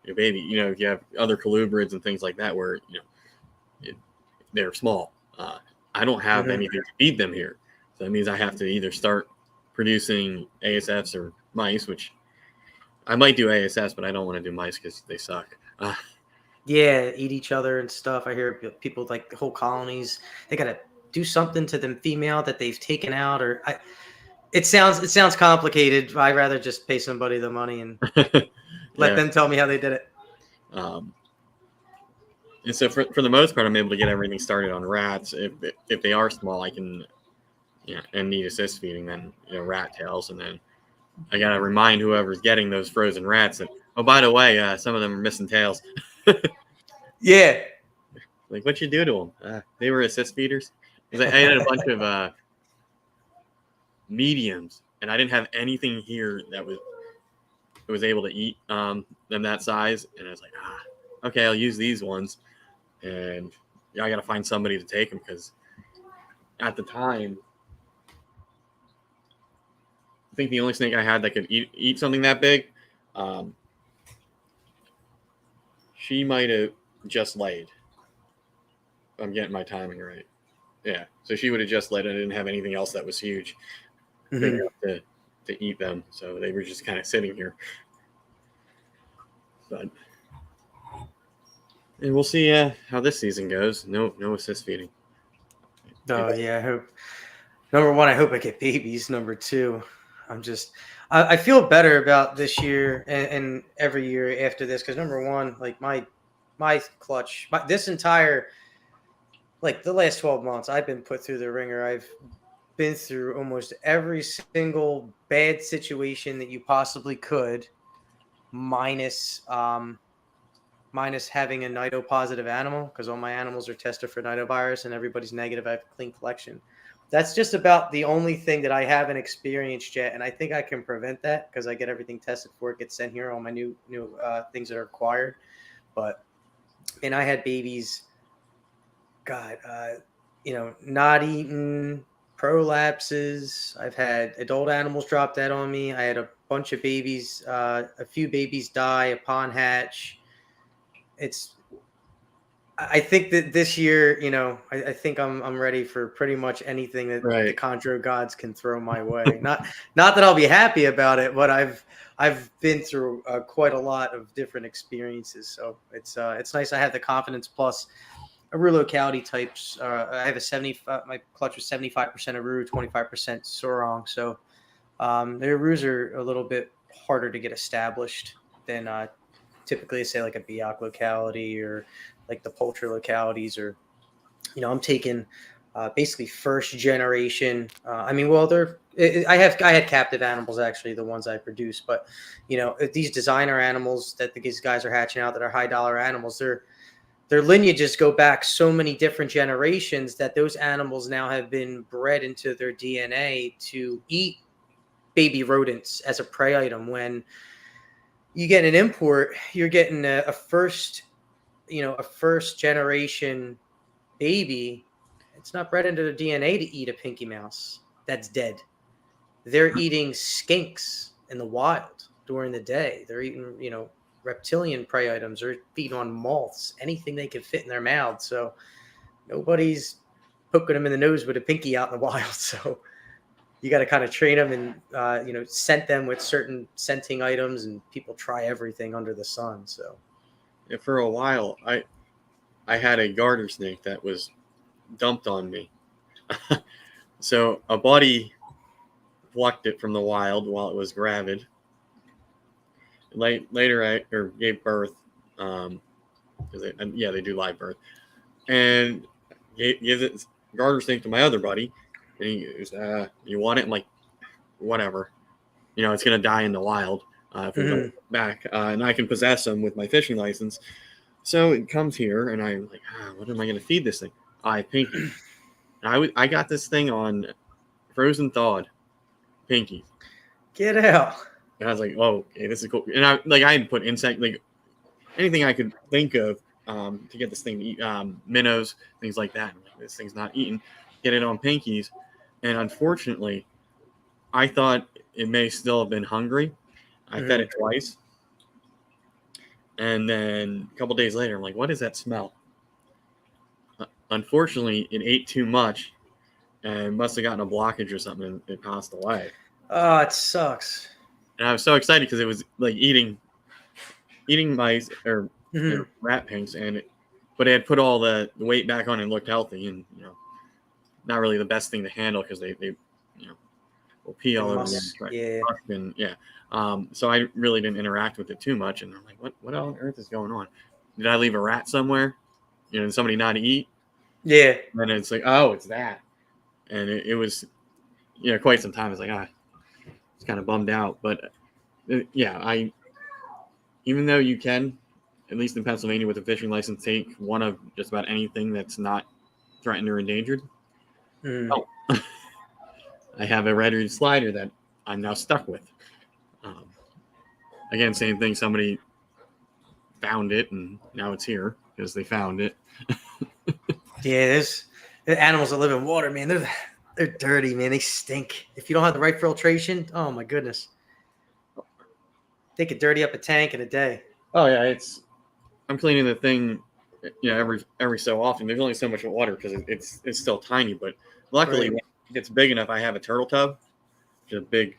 baby. If you have other colubrids and things like that where they're small. I don't have anything to feed them here, so that means I have to either start producing ASFs or mice, which I might do ASFs, but I don't want to do mice because they suck. Yeah, eat each other and stuff. I hear people like the whole colonies. They got to do something to them female that they've taken out, or it sounds complicated. I'd rather just pay somebody the money and let them tell me how they did it. And so for the most part, I'm able to get everything started on rats. If they are small, I can, and need assist feeding, then rat tails, and then I gotta remind whoever's getting those frozen rats that, oh, by the way, some of them are missing tails. Yeah. Like, what you do to them? They were assist feeders. I had a bunch of mediums, and I didn't have anything here that was able to eat them that size, and I was like, okay, I'll use these ones, and I got to find somebody to take them, because at the time, I think the only snake I had that could eat something that big, she might have just laid. I'm getting my timing right. Yeah, so she would have just laid. I didn't have anything else that was huge big enough to eat them, so they were just kind of sitting here. But and we'll see how this season goes. No assist feeding. Oh yeah, I hope. Number one, I hope I get babies. Number two, I feel better about this year and every year after this, because number one, like my clutch, this entire, like the last 12 months, I've been put through the ringer. I've been through almost every single bad situation that you possibly could, minus having a nido-positive animal, because all my animals are tested for nidovirus and everybody's negative. I have a clean collection. That's just about the only thing that I haven't experienced yet, and I think I can prevent that because I get everything tested before it gets sent here, all my new things that are required. But, and I had babies, God, not eaten, prolapses. I've had adult animals drop that on me. I had a bunch of babies, a few babies die upon hatch. I think that this year, I think I'm ready for pretty much anything that the chondro gods can throw my way. Not that I'll be happy about it, but I've been through quite a lot of different experiences. So it's nice. I have the confidence plus Aru locality types. I have my clutch was 75% Aru, 25% Sorong. So the Arus are a little bit harder to get established than typically say like a Biak locality or like the poultry localities, or I'm taking basically first generation. I had captive animals, actually, the ones I produce, but these designer animals that these guys are hatching out that are high dollar animals, their lineages go back so many different generations that those animals now have been bred into their DNA to eat baby rodents as a prey item. When you get an import, you're getting a first, a first generation baby. It's not bred into their DNA to eat a pinky mouse that's dead. They're eating skinks in the wild during the day. They're eating, reptilian prey items, or feeding on moths, anything they can fit in their mouths. So nobody's poking them in the nose with a pinky out in the wild. So you got to kind of train them and, scent them with certain scenting items, and people try everything under the sun. So Yeah, for a while, I had a garter snake that was dumped on me. So a buddy plucked it from the wild while it was gravid. Later, I gave birth. They do live birth, and gives it garter snake to my other buddy, and he goes, "You want it?" I'm like, "Whatever, it's gonna die in the wild if we don't go back, and I can possess them with my fishing license." So it comes here, and I'm like, "What am I gonna feed this thing?" Pinky. I got this thing on frozen thawed pinky. get out. And I was like, "Oh, okay, this is cool." And I had put insect, like anything I could think of to get this thing to eat, minnows, things like that. And, like, this thing's not eating. Get it on pinkies, and unfortunately, I thought it may still have been hungry. I fed it twice, and then a couple days later, I'm like, "What is that smell?" Unfortunately, it ate too much, and must have gotten a blockage or something, and it passed away. Oh, it sucks. And I was so excited because it was like eating mice or rat pinks, but it had put all the weight back on and looked healthy, and not really the best thing to handle because they will pee all over the and so I really didn't interact with it too much, and I'm like, what on earth is going on? Did I leave a rat somewhere? Did somebody not eat? Yeah. And it's like, oh, it's that, and it was quite some time. I was like, it's kind of bummed out, but even though you can, at least in Pennsylvania with a fishing license, take one of just about anything that's not threatened or endangered. I have a red-eared slider that I'm now stuck with. Again, same thing. Somebody found it, and now it's here because they found it. Yeah, there's the animals that live in water, man. They're dirty, man. They stink. If you don't have the right filtration, oh my goodness, they could dirty up a tank in a day. Oh yeah, I'm cleaning the thing, every so often. There's only so much water because it's still tiny, but luckily when it gets big enough, I have a turtle tub, which is a big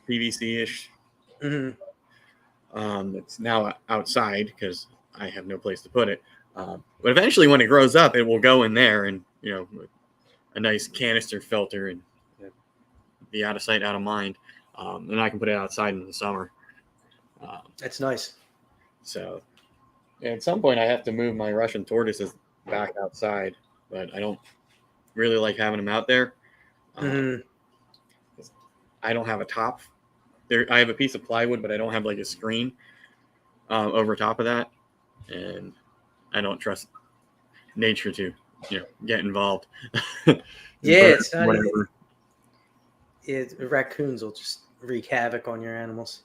PVC-ish. It's now outside because I have no place to put it. But eventually, when it grows up, it will go in there, and a nice canister filter, and be out of sight, out of mind. And I can put it outside in the summer. That's nice. So, at some point, I have to move my Russian tortoises back outside, but I don't really like having them out there. I don't have a top. I have a piece of plywood, but I don't have like a screen over top of that, and I don't trust nature to get involved. It's not whatever. Raccoons will just wreak havoc on your animals.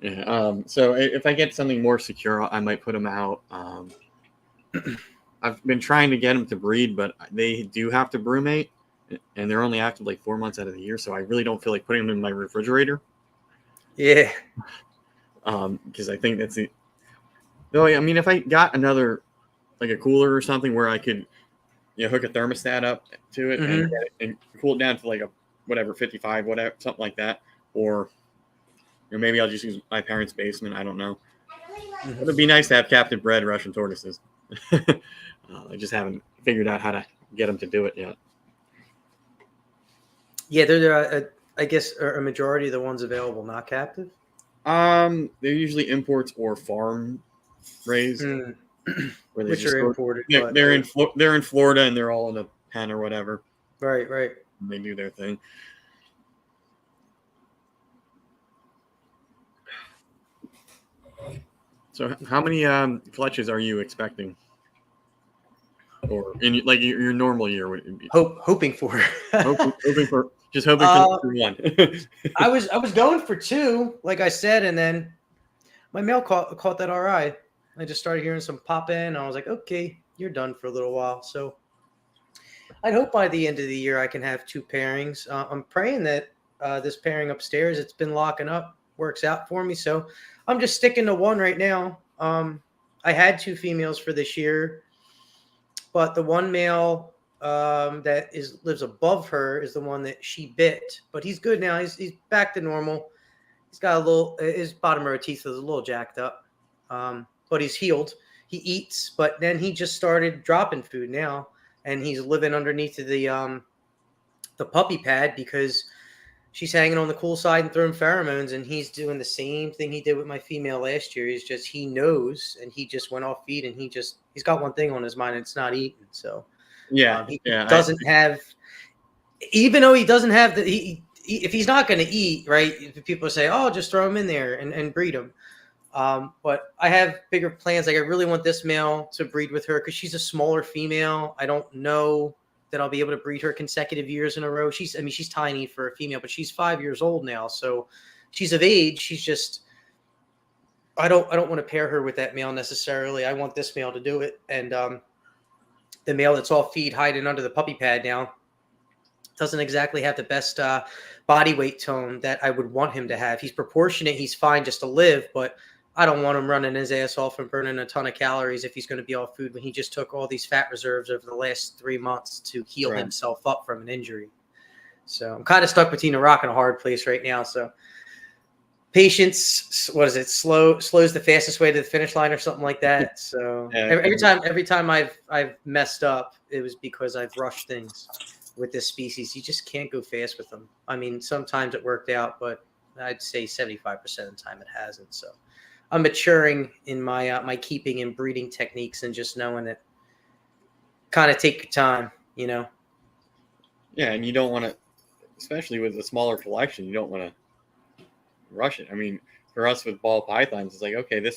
Yeah. So if I get something more secure, I might put them out. I've been trying to get them to breed, but they do have to brewmate, and they're only active like 4 months out of the year. So I really don't feel like putting them in my refrigerator. Yeah. Because I think that's it. No, I mean, if I got another, like a cooler or something where I could, hook a thermostat up to it and cool it down to like a 55, whatever, something like that, or maybe I'll just use my parents' basement. I don't know. It would be nice to have captive bred Russian tortoises. I just haven't figured out how to get them to do it yet. Yeah, they're I guess a majority of the ones available not captive. They're usually imports or farm raised, which are imported. They're in Florida, and they're all in a pen or whatever. Right. They do their thing. So, how many clutches are you expecting? or in like your normal year would be Hoping for. hoping for one. I was going for 2, like I said, and then my mail caught that RI. I just started hearing some pop in, and I was like, okay, you're done for a little while. So I'd hope by the end of the year I can have 2 pairings. I'm praying that this pairing upstairs, it's been locking up, works out for me. So I'm just sticking to 1 right now. I had 2 females for this year, but the one male that lives above her is the one that she bit. But he's good now. He's back to normal. He's got a little, his bottom of her teeth is a little jacked up, but he's healed. He eats, but then he just started dropping food now, and he's living underneath the puppy pad because she's hanging on the cool side and throwing pheromones, and he's doing the same thing he did with my female last year. He knows, and he just went off feed, and he's got one thing on his mind, and it's not eating. So he doesn't have, even though he doesn't have if he's not going to eat, right? People say, oh, just throw him in there and breed him. But I have bigger plans. Like I really want this male to breed with her because she's a smaller female. I don't know that I'll be able to breed her consecutive years in a row. She's tiny for a female, but she's 5 years old now. So she's of age. She's just, I don't want to pair her with that male necessarily. I want this male to do it. And the male that's all feed hiding under the puppy pad now doesn't exactly have the best body weight tone that I would want him to have. He's proportionate. He's fine just to live, but I don't want him running his ass off and burning a ton of calories if he's going to be off food when he just took all these fat reserves over the last 3 months to heal himself up from an injury. So I'm kind of stuck between a rock and a hard place right now. So patience, what is it? Slows the fastest way to the finish line or something like that. So every time I've messed up, it was because I've rushed things with this species. You just can't go fast with them. I mean, sometimes it worked out, but I'd say 75% of the time it hasn't. So I'm maturing in my my keeping and breeding techniques, and just knowing that kind of take your time, you know? Yeah, and you don't want to, especially with a smaller collection, you don't want to rush it. I mean, for us with ball pythons, it's like, okay,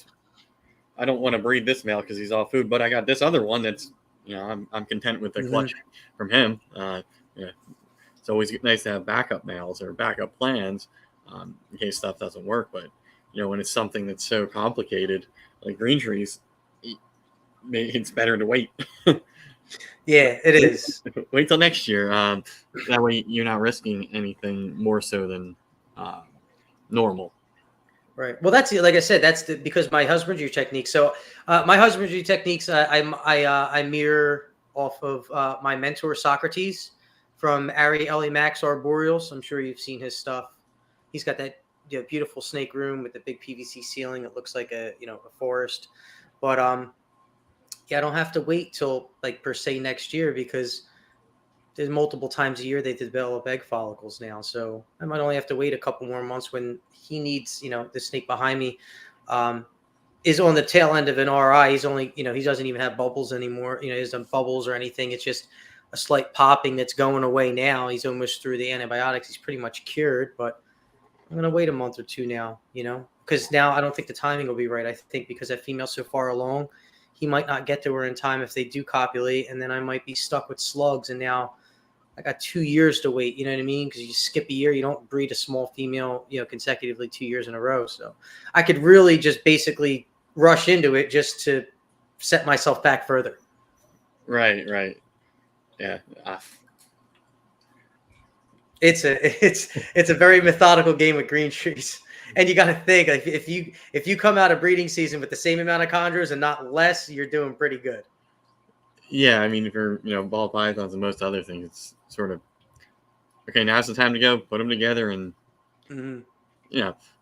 I don't want to breed this male because he's off food, but I got this other one that's, I'm content with the collection from him. It's always nice to have backup males or backup plans in case stuff doesn't work. But when it's something that's so complicated like green trees, it's better to wait. Yeah, it is. Wait till next year. That way you're not risking anything more so than normal. Right. Well, that's like I said. That's because my husbandry technique. So my husbandry techniques, I mirror off of my mentor Socrates from Ari Ellie Max Arboreals. I'm sure you've seen his stuff. He's got that beautiful snake room with the big PVC ceiling. It looks like a forest. But I don't have to wait till like per se next year because there's multiple times a year they develop egg follicles now. So I might only have to wait a couple more months when he needs, the snake behind me is on the tail end of an RI. He's only, he doesn't even have bubbles anymore. He doesn't bubbles or anything. It's just a slight popping that's going away now. He's almost through the antibiotics. He's pretty much cured, but I'm going to wait a month or two now, because now I don't think the timing will be right. I think because that female's so far along, he might not get to her in time if they do copulate, and then I might be stuck with slugs. And now I got 2 years to wait. You know what I mean? Because you skip a year, you don't breed a small female, consecutively 2 years in a row. So I could really just basically rush into it just to set myself back further. Right. Yeah. It's a very methodical game with green trees. And you got to think, like, if you come out of breeding season with the same amount of chondros and not less, you're doing pretty good. Yeah, I mean, for ball pythons and most other things, it's sort of okay. Now's the time to go. Put them together, and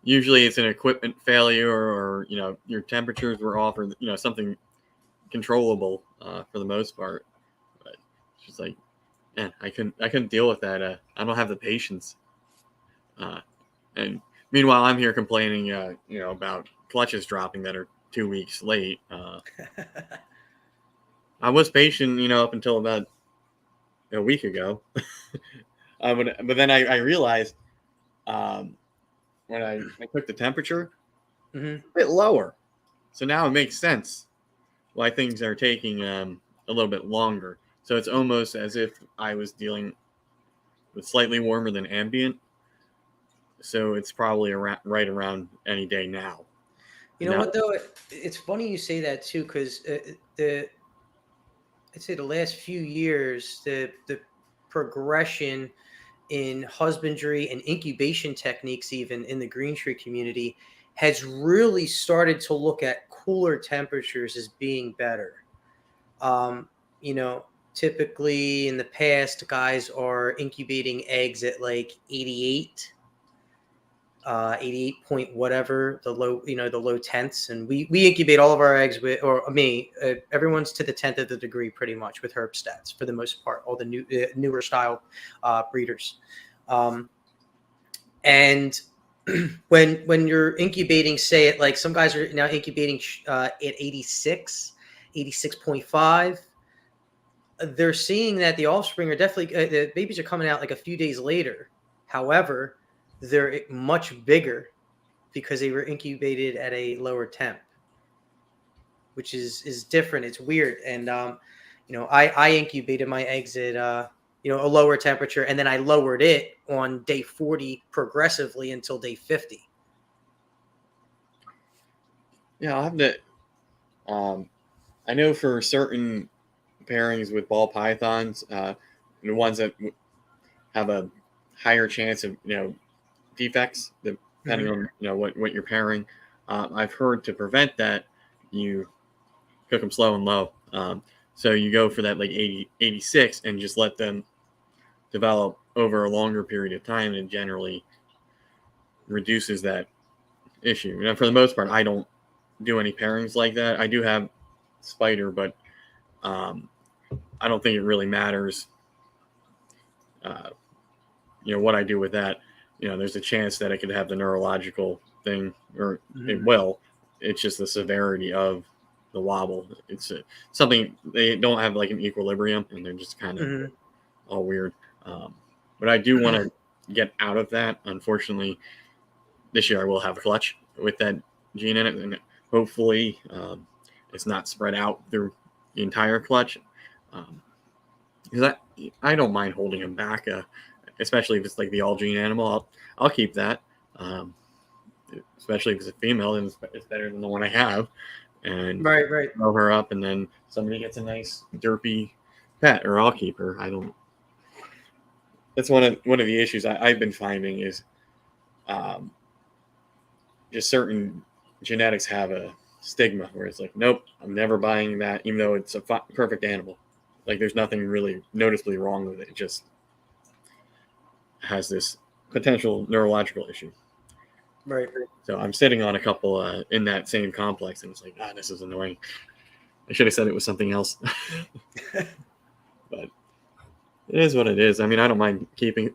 usually it's an equipment failure, or your temperatures were off, or something controllable for the most part. But it's just like, I couldn't deal with that. I don't have the patience. And meanwhile, I'm here complaining, about clutches dropping that are 2 weeks late. I was patient, up until about a week ago. But then I realized when I took the temperature, a bit lower. So now it makes sense why things are taking a little bit longer. So it's almost as if I was dealing with slightly warmer than ambient. So it's probably right around any day now. You know what though? It's funny you say that too, because I'd say the last few years, the progression in husbandry and incubation techniques, even in the green tree community, has really started to look at cooler temperatures as being better. Um, you know, typically in the past, guys are incubating eggs at like 88 point whatever, the low tenths, and we incubate all of our eggs with, or me, everyone's to the 10th of the degree pretty much with herb stats for the most part, all the newer style breeders. And when you're incubating, say it like some guys are now incubating at 86.5, they're seeing that the offspring are definitely the babies are coming out like a few days later. However, they're much bigger because they were incubated at a lower temp, which is different. It's weird. And I incubated my eggs at a lower temperature, and then I lowered it on day 40 progressively until day 50. Yeah, I'll have to. I know for certain pairings with ball pythons, the ones that have a higher chance of defects, depending on what you're pairing. I've heard to prevent that, you cook them slow and low. So you go for that like 80, 86 and just let them develop over a longer period of time, and generally reduces that issue. And for the most part, I don't do any pairings like that. I do have spider, but I don't think it really matters. What I do with that. There's a chance that it could have the neurological thing, or it will. It's just the severity of the wobble. It's something they don't have like an equilibrium, and they're just kind of all weird. But I do want to get out of that. Unfortunately, this year I will have a clutch with that gene in it, and hopefully it's not spread out through the entire clutch. Because I don't mind holding him back, especially if it's like the all gene animal. I'll keep that, especially if it's a female, and it's better than the one I have. And right, throw her up, and then somebody gets a nice derpy pet, or I'll keep her. I don't. That's one of the issues I've been finding is, just certain genetics have a stigma where it's like, nope, I'm never buying that, even though it's a perfect animal. Like there's nothing really noticeably wrong with it. It just has this potential neurological issue. Right. So I'm sitting on a couple in that same complex, and it's like, this is annoying. I should have said it was something else. But it is what it is. I mean, I don't mind keeping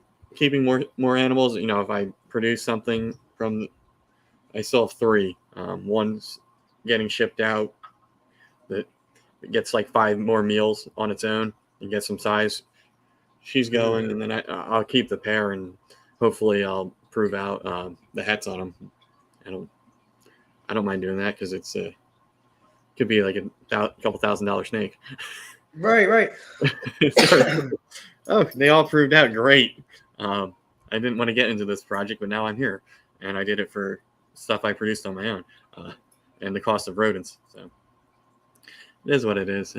more animals. If I produce something from, I still have 3. One's getting shipped out. That gets like 5 more meals on its own and get some size. She's going, and then I'll keep the pair, and hopefully I'll prove out the hets on them. I don't mind doing that because it's could be like a couple $1,000 snake. Right. Oh, they all proved out great. I didn't want to get into this project, but now I'm here, and I did it for stuff I produced on my own, and the cost of rodents. So it is what it is.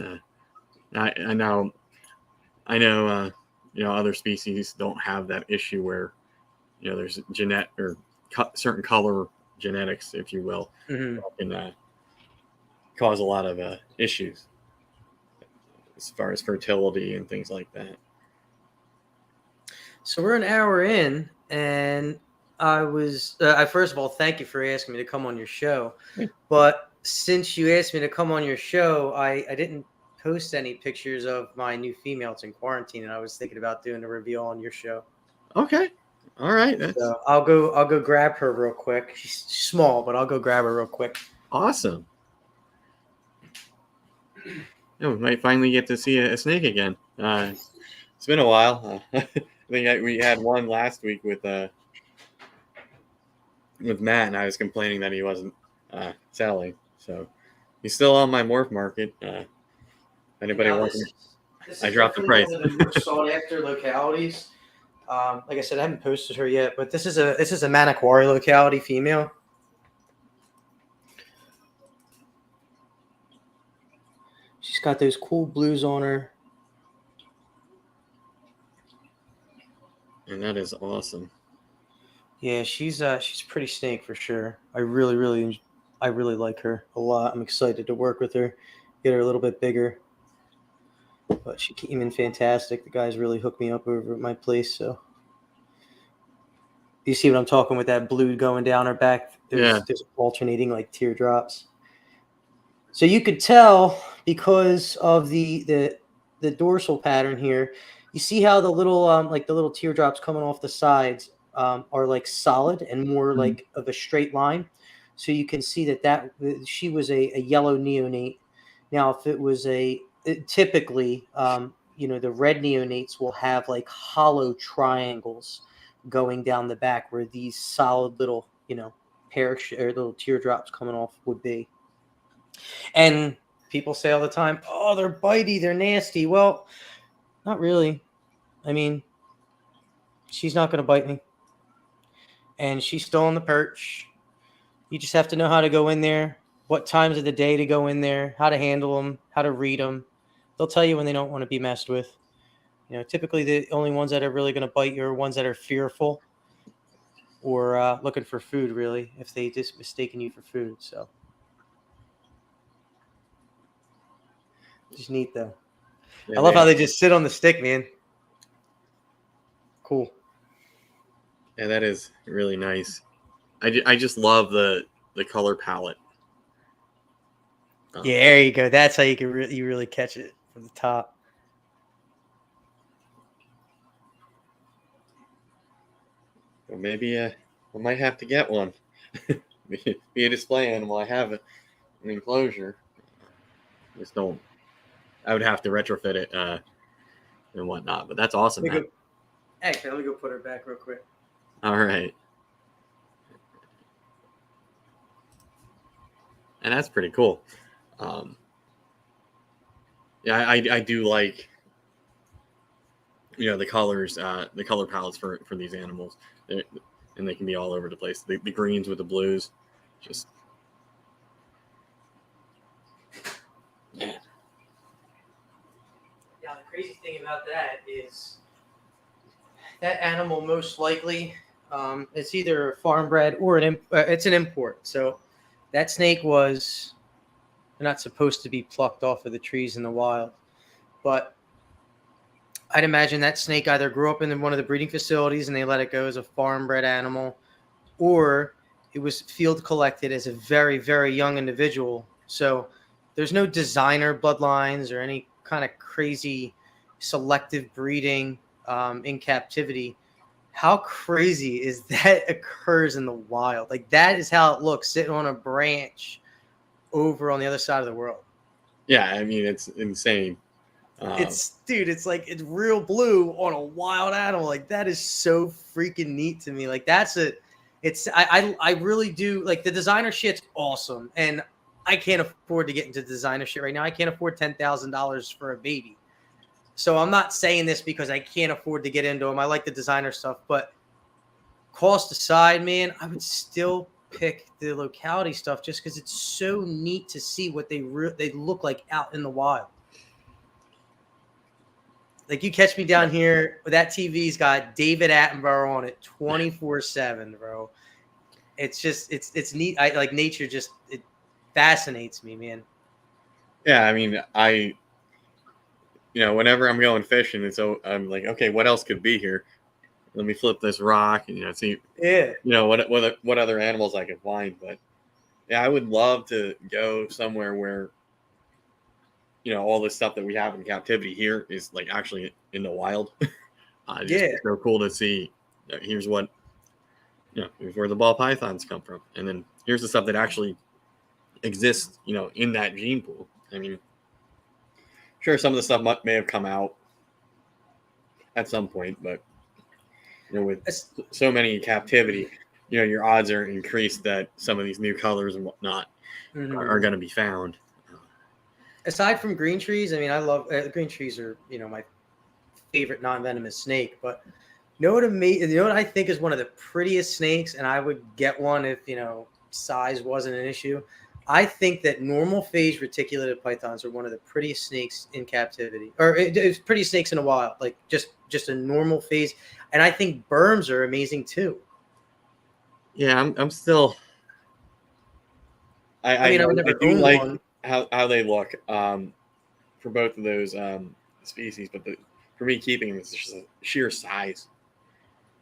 I know other species don't have that issue where there's or certain color genetics, if you will, that can cause a lot of issues as far as fertility and things like that. So we're an hour in, and I was first of all, thank you for asking me to come on your show. But since you asked me to come on your show, I didn't post any pictures of my new female. It's in quarantine, and I was thinking about doing a reveal on your show. Okay. All right. So I'll go grab her real quick. She's small, but I'll go grab her real quick. Awesome. We might finally get to see a snake again. It's been a while. I think we had one last week with Matt, and I was complaining that he wasn't selling. So he's still on my morph market. Anybody Now, wants? this is I dropped the definitely price. one of the more sought after localities. Like I said, I haven't posted her yet, but this is a Manokwari locality female. She's got those cool blues on her. And that is awesome. Yeah, she's pretty snake for sure. I really like her a lot. I'm excited to work with her, get her a little bit bigger. But she came in fantastic. The guys really hooked me up over at my place. So you see what I'm talking with that blue going down her back? There's alternating like teardrops. So you could tell because of the dorsal pattern here. You see how the little teardrops coming off the sides are like solid and more like of a straight line. So you can see that she was a yellow neonate. Now, if it was typically, the red neonates will have like hollow triangles going down the back where these solid little, or little teardrops coming off would be. And people say all the time, oh, they're bitey, they're nasty. Well, not really. I mean, she's not going to bite me. And she's still on the perch. You just have to know how to go in there, what times of the day to go in there, how to handle them, how to read them. They'll tell you when they don't want to be messed with. Typically the only ones that are really going to bite you are ones that are fearful or looking for food, really, if they just mistaken you for food. So just neat, though. Yeah, I love how they just sit on the stick, man. Cool. Yeah, that is really nice. I just love the color palette. Yeah, there you go. That's how you can you really catch it from the top. Well, maybe I might have to get one. Be a display animal. I have an enclosure. Just don't. I would have to retrofit it and whatnot. But that's awesome. Actually, let me go put her back real quick. All right. And that's pretty cool. Yeah, I do like, the colors, the color palettes for these animals. And they can be all over the place. The greens with the blues. Just. Yeah. Now, the crazy thing about that is that animal most likely it's either farm bred or it's an import. So that snake was not supposed to be plucked off of the trees in the wild. But I'd imagine that snake either grew up in one of the breeding facilities and they let it go as a farm bred animal, or it was field collected as a very, very young individual. So there's no designer bloodlines or any kind of crazy selective breeding in captivity. How crazy is that occurs in the wild? Like, that is how it looks sitting on a branch over on the other side of the world. Yeah, I mean, it's insane. It's like it's real blue on a wild animal. Like, that is so freaking neat to me. Like, I really do like the designer shit's awesome. And I can't afford to get into designer shit right now. I can't afford $10,000 for a baby. So I'm not saying this because I can't afford to get into them. I like the designer stuff, but cost aside, man, I would still pick the locality stuff just because it's so neat to see what they look like out in the wild. Like, you catch me down here, that TV's got David Attenborough on it 24/7, bro. It's just it's neat. I like nature. Just it fascinates me, man. Yeah, I mean, whenever I'm going fishing, I'm like, okay, what else could be here? Let me flip this rock and see. Yeah. What other animals I could find, but yeah, I would love to go somewhere where all this stuff that we have in captivity here is like actually in the wild. It's so cool to see. Here's what here's where the ball pythons come from, and then here's the stuff that actually exists in that gene pool. I mean, sure, some of the stuff may have come out at some point, but with so many in captivity, your odds are increased that some of these new colors and whatnot are going to be found. aside from green trees, I mean, I love green trees are my favorite non-venomous snake. But you know what I think is one of the prettiest snakes, and I would get one if size wasn't an issue. I think that normal phase reticulated pythons are one of the prettiest snakes in captivity, or it's pretty snakes in the wild, like just a normal phase. And I think berms are amazing too. Yeah, I'm still. I mean, I would I never do own like one. how they look for both of those species, but for me, keeping them is just a sheer size.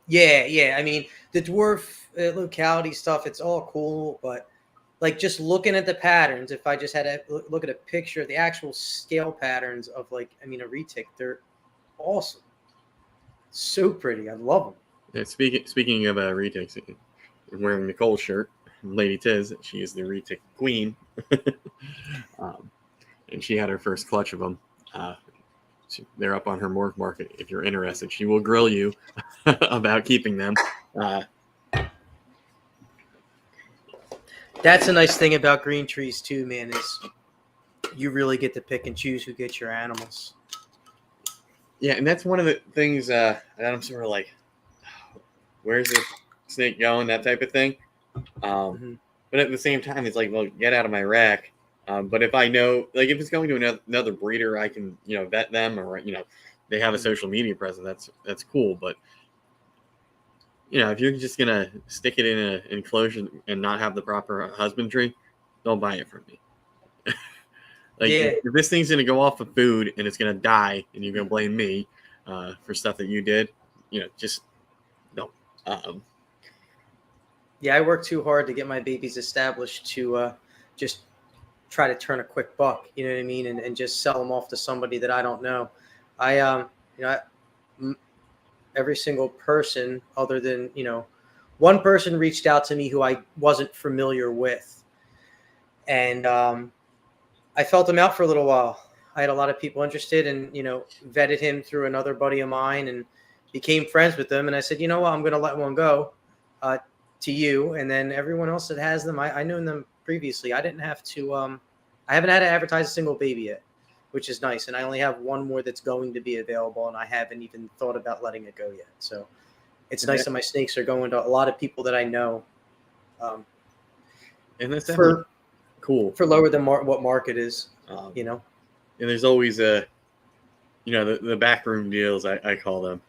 Yeah, yeah. I mean, the dwarf locality stuff, it's all cool, but like just looking at the patterns, if I just had to look at a picture of the actual scale patterns of a retic, they're awesome. So pretty. I love them. Yeah, speaking of retics, wearing Nicole's shirt, Lady Tiz, she is the retic queen, and she had her first clutch of them. They're up on her morph market. If you're interested, she will grill you about keeping them. That's a nice thing about green trees too, man, is you really get to pick and choose who gets your animals. Yeah, and that's one of the things that I'm sort of like, where's this snake going? That type of thing. But at the same time, it's like, well, get out of my rack. But if I know, like, if it's going to another breeder, I can, vet them, or they have a social media presence. That's cool. But if you're just gonna stick it in an enclosure and not have the proper husbandry, don't buy it from me. Like, Yeah. if this thing's gonna go off of food and it's gonna die, and you're gonna blame me for stuff that you did, just don't. Yeah, I work too hard to get my babies established to just try to turn a quick buck. You know what I mean, and just sell them off to somebody that I don't know. Every single person, other than one person reached out to me who I wasn't familiar with, and I felt him out for a little while. I had a lot of people interested, and vetted him through another buddy of mine, and became friends with them. And I said, you know what, I'm going to let one go to you, and then everyone else that has them, I knew them previously. I didn't have to. I haven't had to advertise a single baby yet, which is nice. And I only have one more that's going to be available, and I haven't even thought about letting it go yet. So it's nice that my snakes are going to a lot of people that I know. And that's definitely cool for lower than what market is. And there's always the backroom deals, I call them.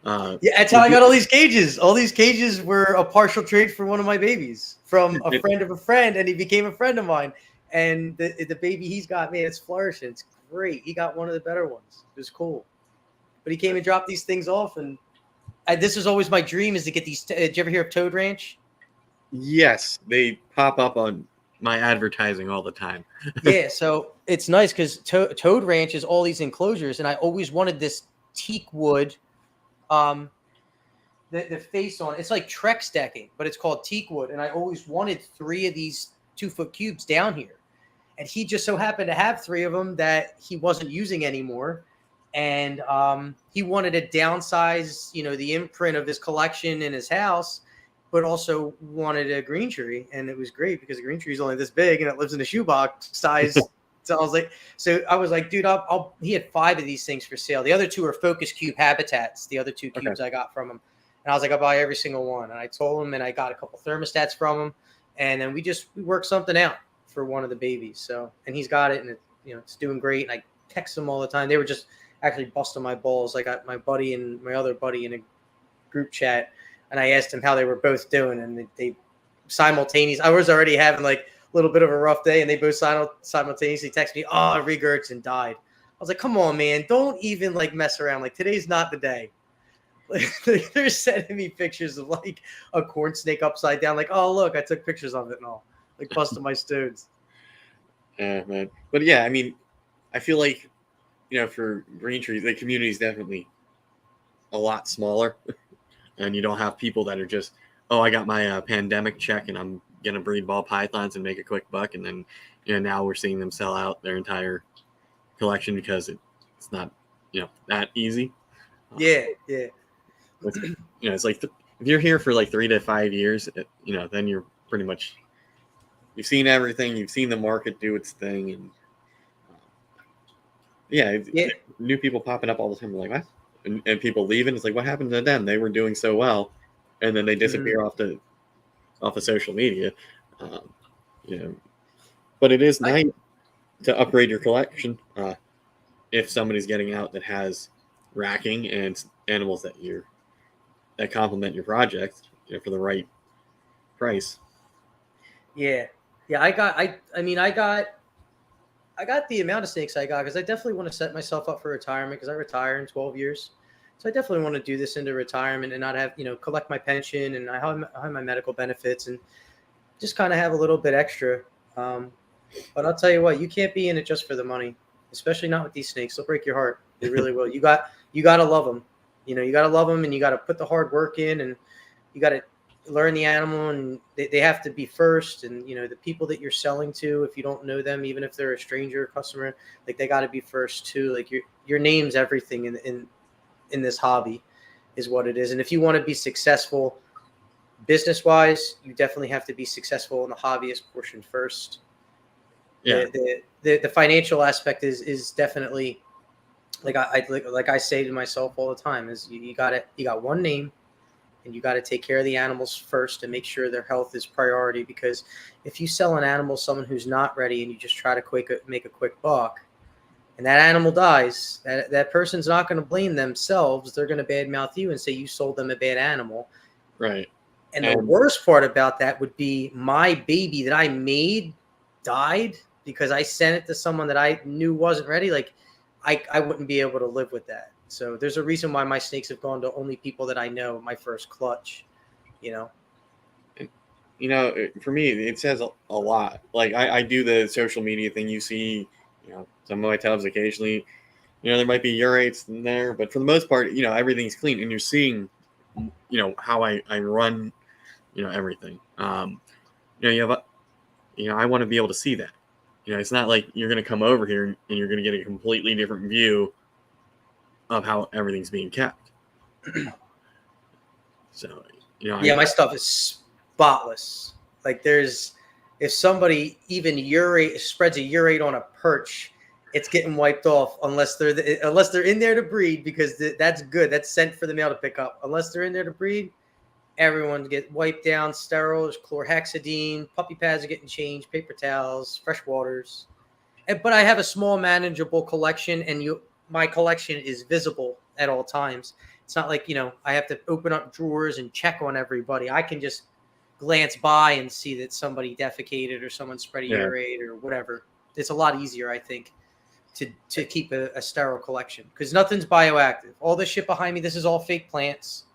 Yeah, that's how I got all these cages. All these cages were a partial trade for one of my babies from a friend of a friend, and he became a friend of mine. And the baby he's got, man, it's flourishing. It's great. He got one of the better ones. It was cool. But he came and dropped these things off, and this was always my dream, is to get these. Did you ever hear of Toad Ranch? Yes, they pop up on my advertising all the time. Yeah, so it's nice because Toad Ranch is all these enclosures, and I always wanted this teak wood. The face on it's like Trex decking, but it's called teak wood, and I always wanted 3 of these 2-foot cubes down here, and he just so happened to have 3 of them that he wasn't using anymore, and he wanted to downsize, the imprint of his collection in his house, but also wanted a green tree, and it was great because the green tree is only this big and it lives in a shoebox size. So I was like, dude, he had 5 of these things for sale. The other 2 are focus cube habitats. The other 2 cubes I got from him. And I was like, I'll buy every single one. And I told him, and I got a couple thermostats from him. And then we worked something out for one of the babies. So, and he's got it, and it's doing great. And I text them all the time. They were just actually busting my balls. I got my buddy and my other buddy in a group chat, and I asked them how they were both doing. And they simultaneously, I was already having like a little bit of a rough day, and they both simultaneously texted me, I regurgitated and died. I was like, come on, man, don't even like mess around. Like, today's not the day. Like, they're sending me pictures of like a corn snake upside down. Like, oh, look, I took pictures of it and all. Like, busting my stones. Yeah, man. But yeah, I mean, I feel like, for green trees, the community is definitely a lot smaller. And you don't have people that are just, I got my pandemic check and I'm going to breed ball pythons and make a quick buck. And then, now we're seeing them sell out their entire collection because it's not, that easy. Yeah. It's like if you're here for like 3 to 5 years, then you're pretty much, you've seen everything. You've seen the market do its thing. And Yeah, Yeah. new people popping up all the time. Like, what? And people leaving. It's like, what happened to them? They were doing so well, and then they disappear off of social media. Um, you know, but it is nice to upgrade your collection if somebody's getting out that has racking and animals that complement your project, for the right price. Yeah. Yeah. I got the amount of snakes I got because I definitely want to set myself up for retirement because I retire in 12 years. So I definitely want to do this into retirement and not have, collect my pension and I have my medical benefits and just kind of have a little bit extra. Um, but I'll tell you what, you can't be in it just for the money, especially not with these snakes. They'll break your heart. They really will. You got to love them. You got to love them and you got to put the hard work in and you got to learn the animal and they have to be first. And, the people that you're selling to, if you don't know them, even if they're a stranger customer, like they got to be first too. Like your name's everything in this hobby is what it is. And if you want to be successful business wise, you definitely have to be successful in the hobbyist portion first. Yeah. The financial aspect is definitely like I say to myself all the time is you got one name and you got to take care of the animals first and make sure their health is priority, because if you sell an animal to someone who's not ready and you just try to make a quick buck and that animal dies, that person's not going to blame themselves. They're going to badmouth you and say you sold them a bad animal. Right. And the worst part about that would be my baby that I made died because I sent it to someone that I knew wasn't ready. Like I wouldn't be able to live with that. So there's a reason why my snakes have gone to only people that I know, my first clutch, For me, it says a lot. Like I do the social media thing. You see, some of my tubs occasionally, there might be urates in there, but for the most part, everything's clean, and you're seeing, how I run, everything. You have, I want to be able to see that. It's not like you're going to come over here and you're going to get a completely different view of how everything's being kept. So, my stuff is spotless. Like if somebody even spreads a urate on a perch, it's getting wiped off unless they're in there to breed, because that's good. That's sent for the male to pick up. Unless they're in there to breed, everyone gets wiped down, sterile. There's chlorhexidine, puppy pads are getting changed, paper towels, fresh waters. But I have a small, manageable collection, and my collection is visible at all times. It's not like, I have to open up drawers and check on everybody. I can just glance by and see that somebody defecated or someone spread a urate or whatever. It's a lot easier, I think, to keep a sterile collection because nothing's bioactive. All this shit behind me, this is all fake plants.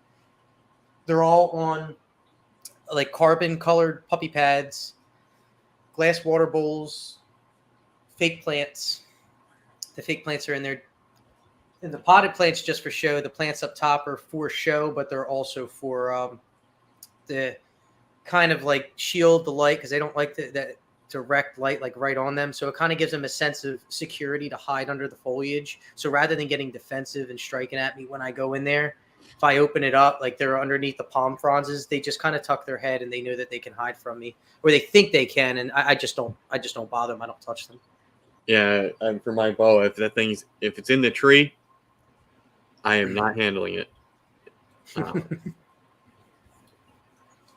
They're all on like carbon colored puppy pads, glass water bowls, fake plants. The fake plants are in there. And the potted plants just for show. The plants up top are for show, but they're also for the kind of like shield the light because they don't like that direct light like right on them. So it kind of gives them a sense of security to hide under the foliage. So rather than getting defensive and striking at me when I go in there, if I open it up, like they're underneath the palm fronds, they just kind of tuck their head and they know that they can hide from me, or they think they can. And I just don't bother them. I don't touch them. Yeah. And for my boa, if it's in the tree, I am not handling it.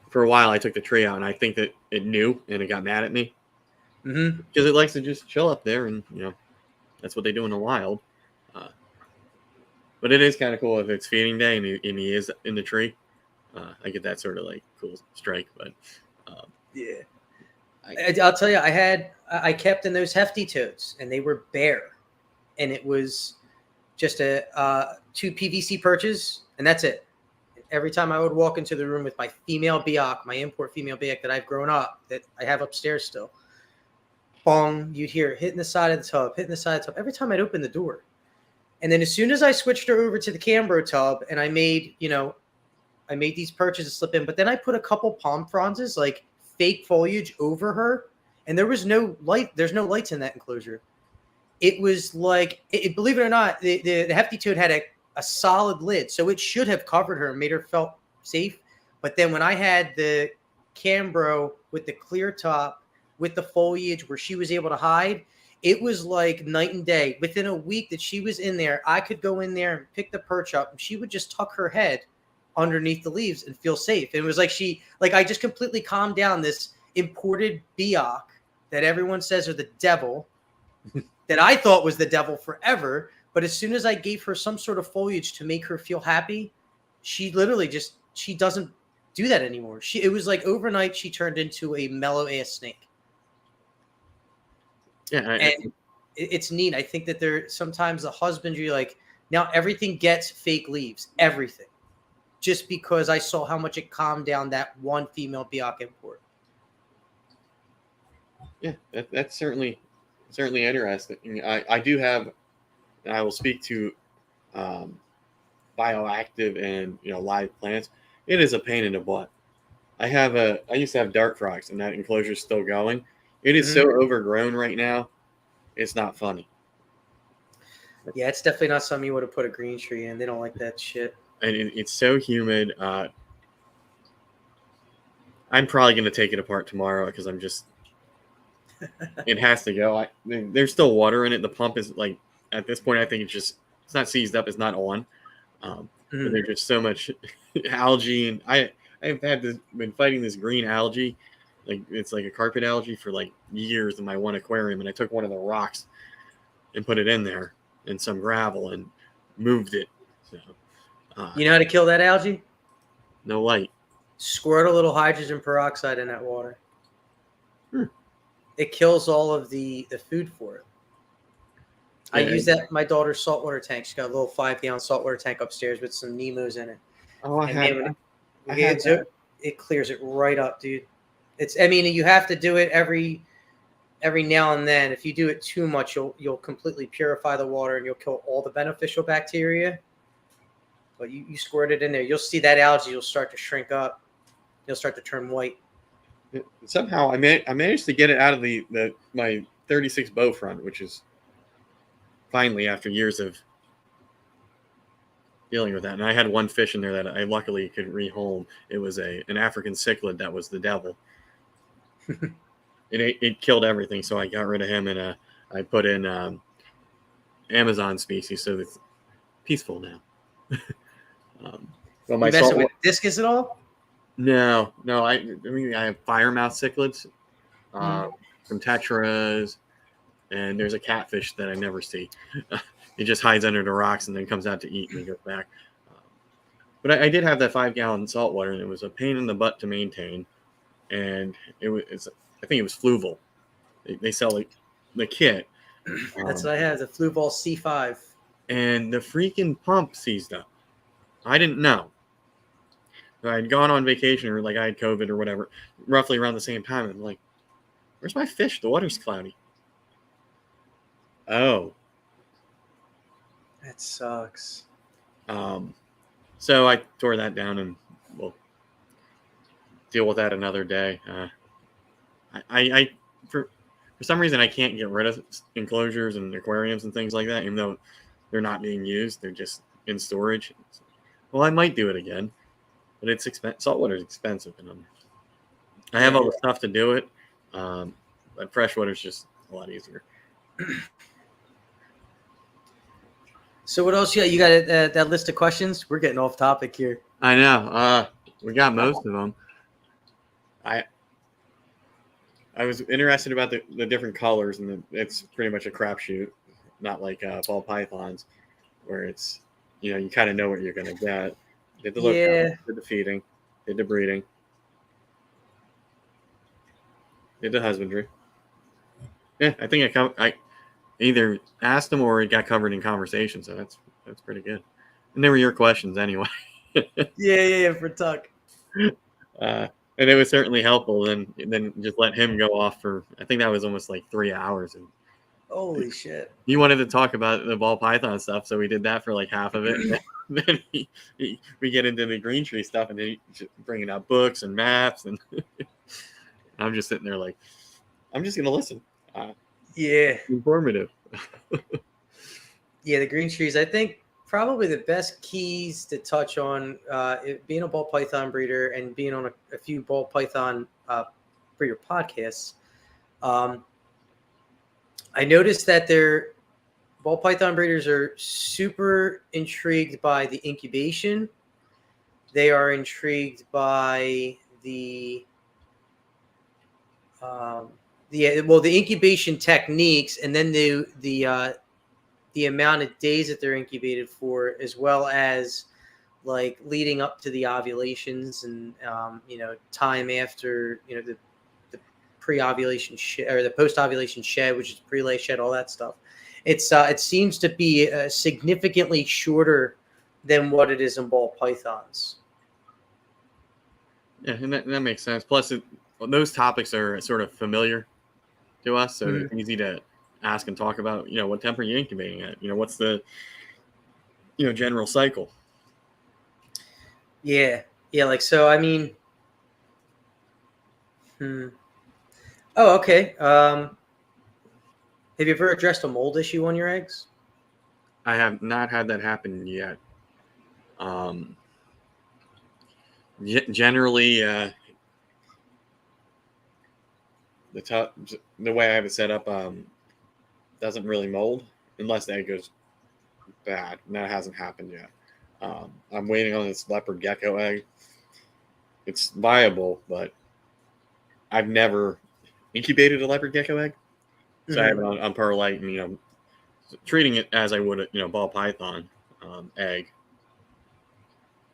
For a while, I took the tree out, and I think that it knew, and it got mad at me because it likes to just chill up there, and that's what they do in the wild. But it is kind of cool if it's feeding day and he is in the tree. I get that sort of like cool strike, but yeah, I'll tell you, I kept in those hefty toads, and they were bare, and it was just two PVC perches, and that's it. Every time I would walk into the room with my female biak, my import female biak that I've grown up, that I have upstairs still, bong, you'd hear it hitting the side of the tub, every time I'd open the door. And then as soon as I switched her over to the Cambro tub and I made these perches to slip in, but then I put a couple palm fronds, like fake foliage over her, and there was no light. There's no lights in that enclosure. It was like, believe it or not, the hefty toad had a solid lid, so it should have covered her and made her felt safe. But then when I had the Cambro with the clear top with the foliage where she was able to hide, It was like night and day. Within a week that she was in there, I could go in there and pick the perch up, and she would just tuck her head underneath the leaves and feel safe. It was like I just completely calmed down this imported Biak that everyone says are the devil, that I thought was the devil forever. But as soon as I gave her some sort of foliage to make her feel happy, she literally she doesn't do that anymore. It was like overnight she turned into a mellow ass snake. Yeah, And it's neat. I think that there sometimes the husbandry, like now everything gets fake leaves, everything, just because I saw how much it calmed down that one female Biak import. yeah, that's certainly interesting. I do have, and I will speak to bioactive and live plants. It is a pain in the butt. I used to have dark frogs, and that enclosure is still going. It is so overgrown right now. It's not funny. Yeah, it's definitely not something you would have put a green tree in. They don't like that shit. And it's so humid. I'm probably going to take it apart tomorrow because I'm just. It has to go. There's still water in it. The pump is like at this point. I think it's not seized up. It's not on. But there's just so much algae, and I've been fighting this green algae. Like it's like a carpet algae for like years in my one aquarium, and I took one of the rocks and put it in there in some gravel and moved it. So, you know how to kill that algae? no light. Squirt a little hydrogen peroxide in that water. It kills all of the food for it. I use that in my daughter's saltwater tank. She's got a little 5-gallon saltwater tank upstairs with some Nemos in it. Oh, It clears it right up, dude. You have to do it every now and then. If you do it too much, you'll completely purify the water and you'll kill all the beneficial bacteria. But you squirt it in there, you'll see that algae will start to shrink up. You'll start to turn white. Somehow I managed to get it out of my 36 bow front, which is finally after years of dealing with that. And I had one fish in there that I luckily could rehome. It was an African cichlid that was the devil. It killed everything, so I got rid of him and I put in Amazon species, so it's peaceful now. You messing with discus at all? No. I have firemouth cichlids from tetras, and there's a catfish that I never see. It just hides under the rocks and then comes out to eat and goes back. But I did have that 5-gallon saltwater, and it was a pain in the butt to maintain. And I think it was Fluval. They sell the kit. That's what I have, the Fluval C5. And the freaking pump seized up. I didn't know. I had gone on vacation, or like I had COVID or whatever, roughly around the same time. I'm like, where's my fish? The water's cloudy. Oh. That sucks. So I tore that down, and we'll deal with that another day. For some reason I can't get rid of enclosures and aquariums and things like that, even though they're not being used. They're just in storage. Well, I might do it again, but it's expensive. Saltwater is expensive, and I have all the stuff to do it. But freshwater is just a lot easier. So what else? You got that list of questions? We're getting off topic here. I know. We got most of them. I was interested about the different colors, and it's pretty much a crapshoot, not like ball pythons, where it's you kind of know what you're gonna get. Did the look, did the feeding, did the breeding, did the husbandry. Yeah, I think I either asked them or it got covered in conversation, so that's pretty good. And they were your questions anyway. Yeah, for Tuck. And it was certainly helpful. And then just let him go off for, I think that was almost like 3 hours. And holy shit! He wanted to talk about the ball python stuff, so we did that for like half of it. And then we get into the green tree stuff, and then he's bringing out books and maps, and I'm just sitting there like, I'm just gonna listen. Informative. Yeah, the green trees. I think probably the best keys to touch on being a ball python breeder and being on a few ball python breeder podcasts. I noticed that their ball python breeders are super intrigued by the incubation. They are intrigued by the incubation techniques, and then the amount of days that they're incubated for, as well as like leading up to the ovulations and time after the pre-ovulation or the post-ovulation shed, which is pre-lay shed, all that stuff. It seems to be significantly shorter than what it is in ball pythons. Yeah, and that makes sense. Plus, those topics are sort of familiar to us, so it's easy to ask and talk about. What temper are you incubating at? What's the general cycle? Yeah. Like so. I mean, Oh, okay. Have you ever addressed a mold issue on your eggs? I have not had that happen yet. Generally, the way I have it set up doesn't really mold unless the egg goes bad, and that hasn't happened yet. I'm waiting on this leopard gecko egg. It's viable, but I've never incubated a leopard gecko egg, so I have it on perlite and treating it as I would a ball python egg.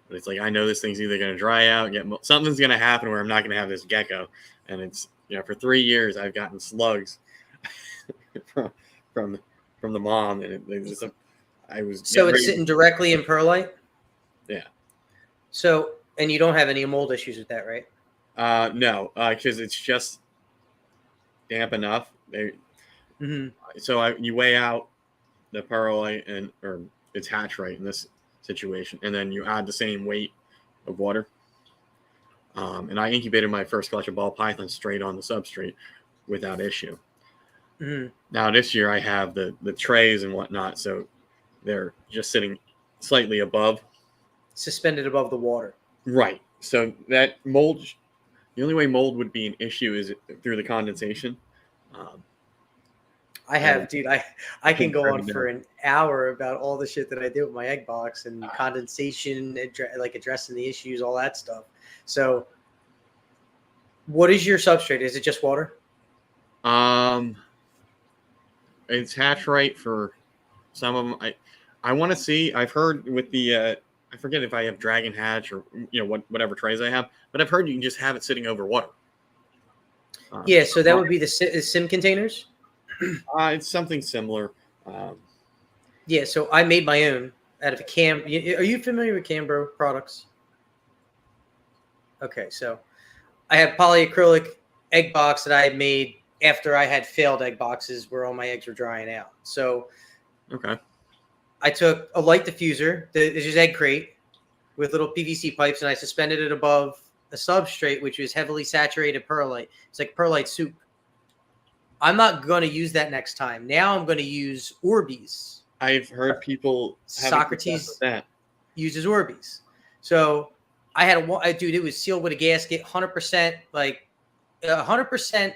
But it's like I know this thing's either going to dry out, something's going to happen where I'm not going to have this gecko, and it's for 3 years I've gotten slugs from the mom, and it's sitting directly in perlite. Yeah. So, and you don't have any mold issues with that, right? No, because it's just damp enough. So you weigh out the perlite or its hatch rate in this situation, and then you add the same weight of water. And I incubated my first clutch of ball python straight on the substrate without issue. Now this year I have the trays and whatnot, so they're just sitting slightly above, suspended above the water. Right. So that mold, the only way mold would be an issue is through the condensation. I can go on for an hour about all the shit that I did with my egg box and condensation, like addressing the issues, all that stuff. So what is your substrate? Is it just water? It's hatch rate for some of them. I want to see, I've heard with the, I forget if I have dragon hatch or, whatever trays I have, but I've heard you can just have it sitting over water. So that would be the sim containers. It's something similar. So I made my own out of a Cam. Are you familiar with Cambro products? Okay, so I have polyacrylic egg box that I had made after I had failed egg boxes where all my eggs were drying out. So okay, I took a light diffuser, it's just egg crate with little PVC pipes, and I suspended it above a substrate which was heavily saturated perlite. It's like perlite soup. I'm not going to use that next time. Now I'm going to use Orbeez. I've heard people Socrates uses Orbeez. So I had it was sealed with a gasket, 100%, like 100%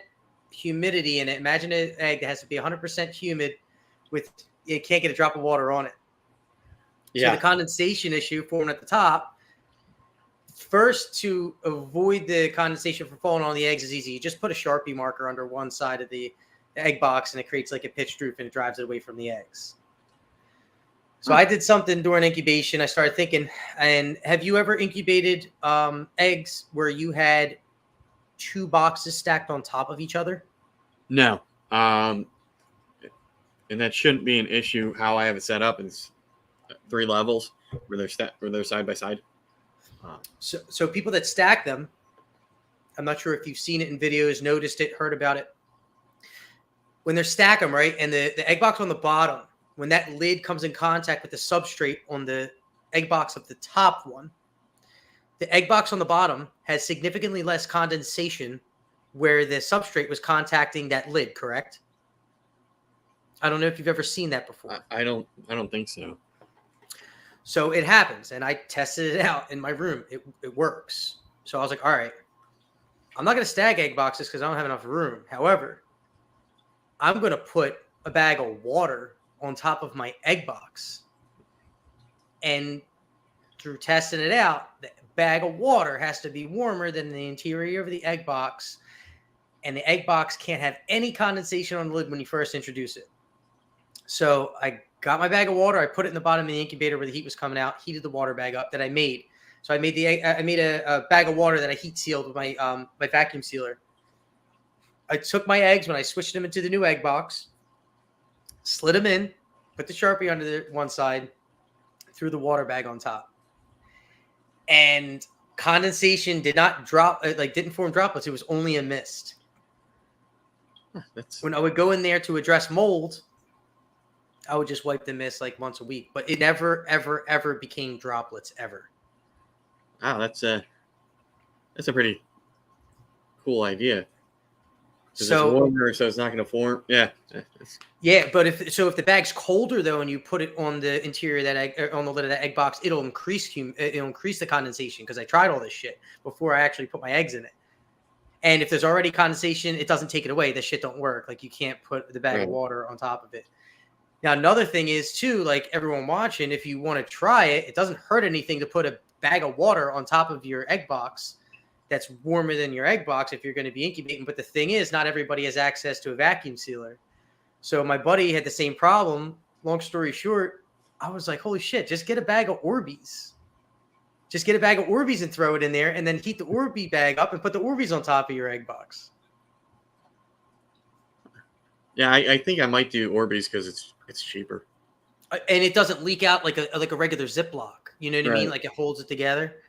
humidity in it. Imagine an egg that has to be 100% humid you can't get a drop of water on it. Yeah. So the condensation issue forming at the top, first to avoid the condensation from falling on the eggs is easy. You just put a Sharpie marker under one side of the egg box and it creates like a pitched roof and it drives it away from the eggs. So I did something during incubation. I started thinking, and have you ever incubated eggs where you had 2 boxes stacked on top of each other? No. And that shouldn't be an issue. How I have it set up is 3 levels where they're side by side. So people that stack them, I'm not sure if you've seen it in videos, noticed it, heard about it. When they're stack them, right, and the egg box on the bottom, when that lid comes in contact with the substrate on the egg box of the top one, the egg box on the bottom has significantly less condensation where the substrate was contacting that lid, correct? I don't know if you've ever seen that before. I don't think so. So it happens, and I tested it out in my room. It works. So I was like, all right, I'm not going to stack egg boxes because I don't have enough room. However, I'm going to put a bag of water on top of my egg box. And through testing it out, the bag of water has to be warmer than the interior of the egg box. And the egg box can't have any condensation on the lid when you first introduce it. So I got my bag of water. I put it in the bottom of the incubator where the heat was coming out, heated the water bag up that I made. So I made a bag of water that I heat sealed with my my vacuum sealer. I took my eggs when I switched them into the new egg box, slid them in, put the Sharpie under the one side, threw the water bag on top. And condensation did not drop, didn't form droplets. It was only a mist. When I would go in there to address mold, I would just wipe the mist like once a week, but it never, ever, ever became droplets ever. Wow, that's a pretty cool idea. So it's warmer, so it's not going to form. Yeah. Yeah, but if the bag's colder though, and you put it on the interior of that egg, on the lid of that egg box, it'll increase the condensation, because I tried all this shit before I actually put my eggs in it. And if there's already condensation, it doesn't take it away. This shit don't work. Like, you can't put the bag of water on top of it. Now, another thing is too, like, everyone watching, if you want to try it, it doesn't hurt anything to put a bag of water on top of your egg box that's warmer than your egg box if you're going to be incubating. But the thing is, not everybody has access to a vacuum sealer. So my buddy had the same problem. Long story short, I was like, holy shit, just get a bag of Orbeez. Just get a bag of Orbeez and throw it in there, and then heat the Orbeez bag up and put the Orbeez on top of your egg box. Yeah, I think I might do Orbeez because it's cheaper. And it doesn't leak out like a regular Ziploc. You know what I mean? Like, it holds it together.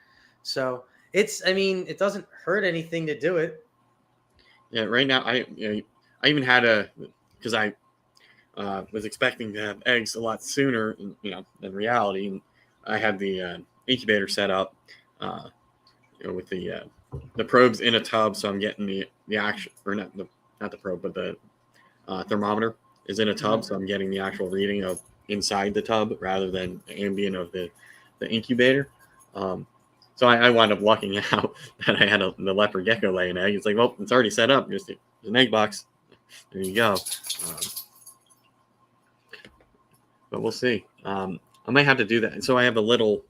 So it doesn't hurt anything to do it. Yeah, right now I even had because I was expecting to have eggs a lot sooner, than reality. And I had the incubator set up, with the probes in a tub, so I'm getting the actual, or not the probe, but the thermometer is in a tub, so I'm getting the actual reading of inside the tub rather than the ambient of the incubator. So I wound up lucking out that I had the leopard gecko lay an egg. It's like, well, it's already set up. Just an egg box. There you go. But we'll see. I might have to do that. And so I have a little.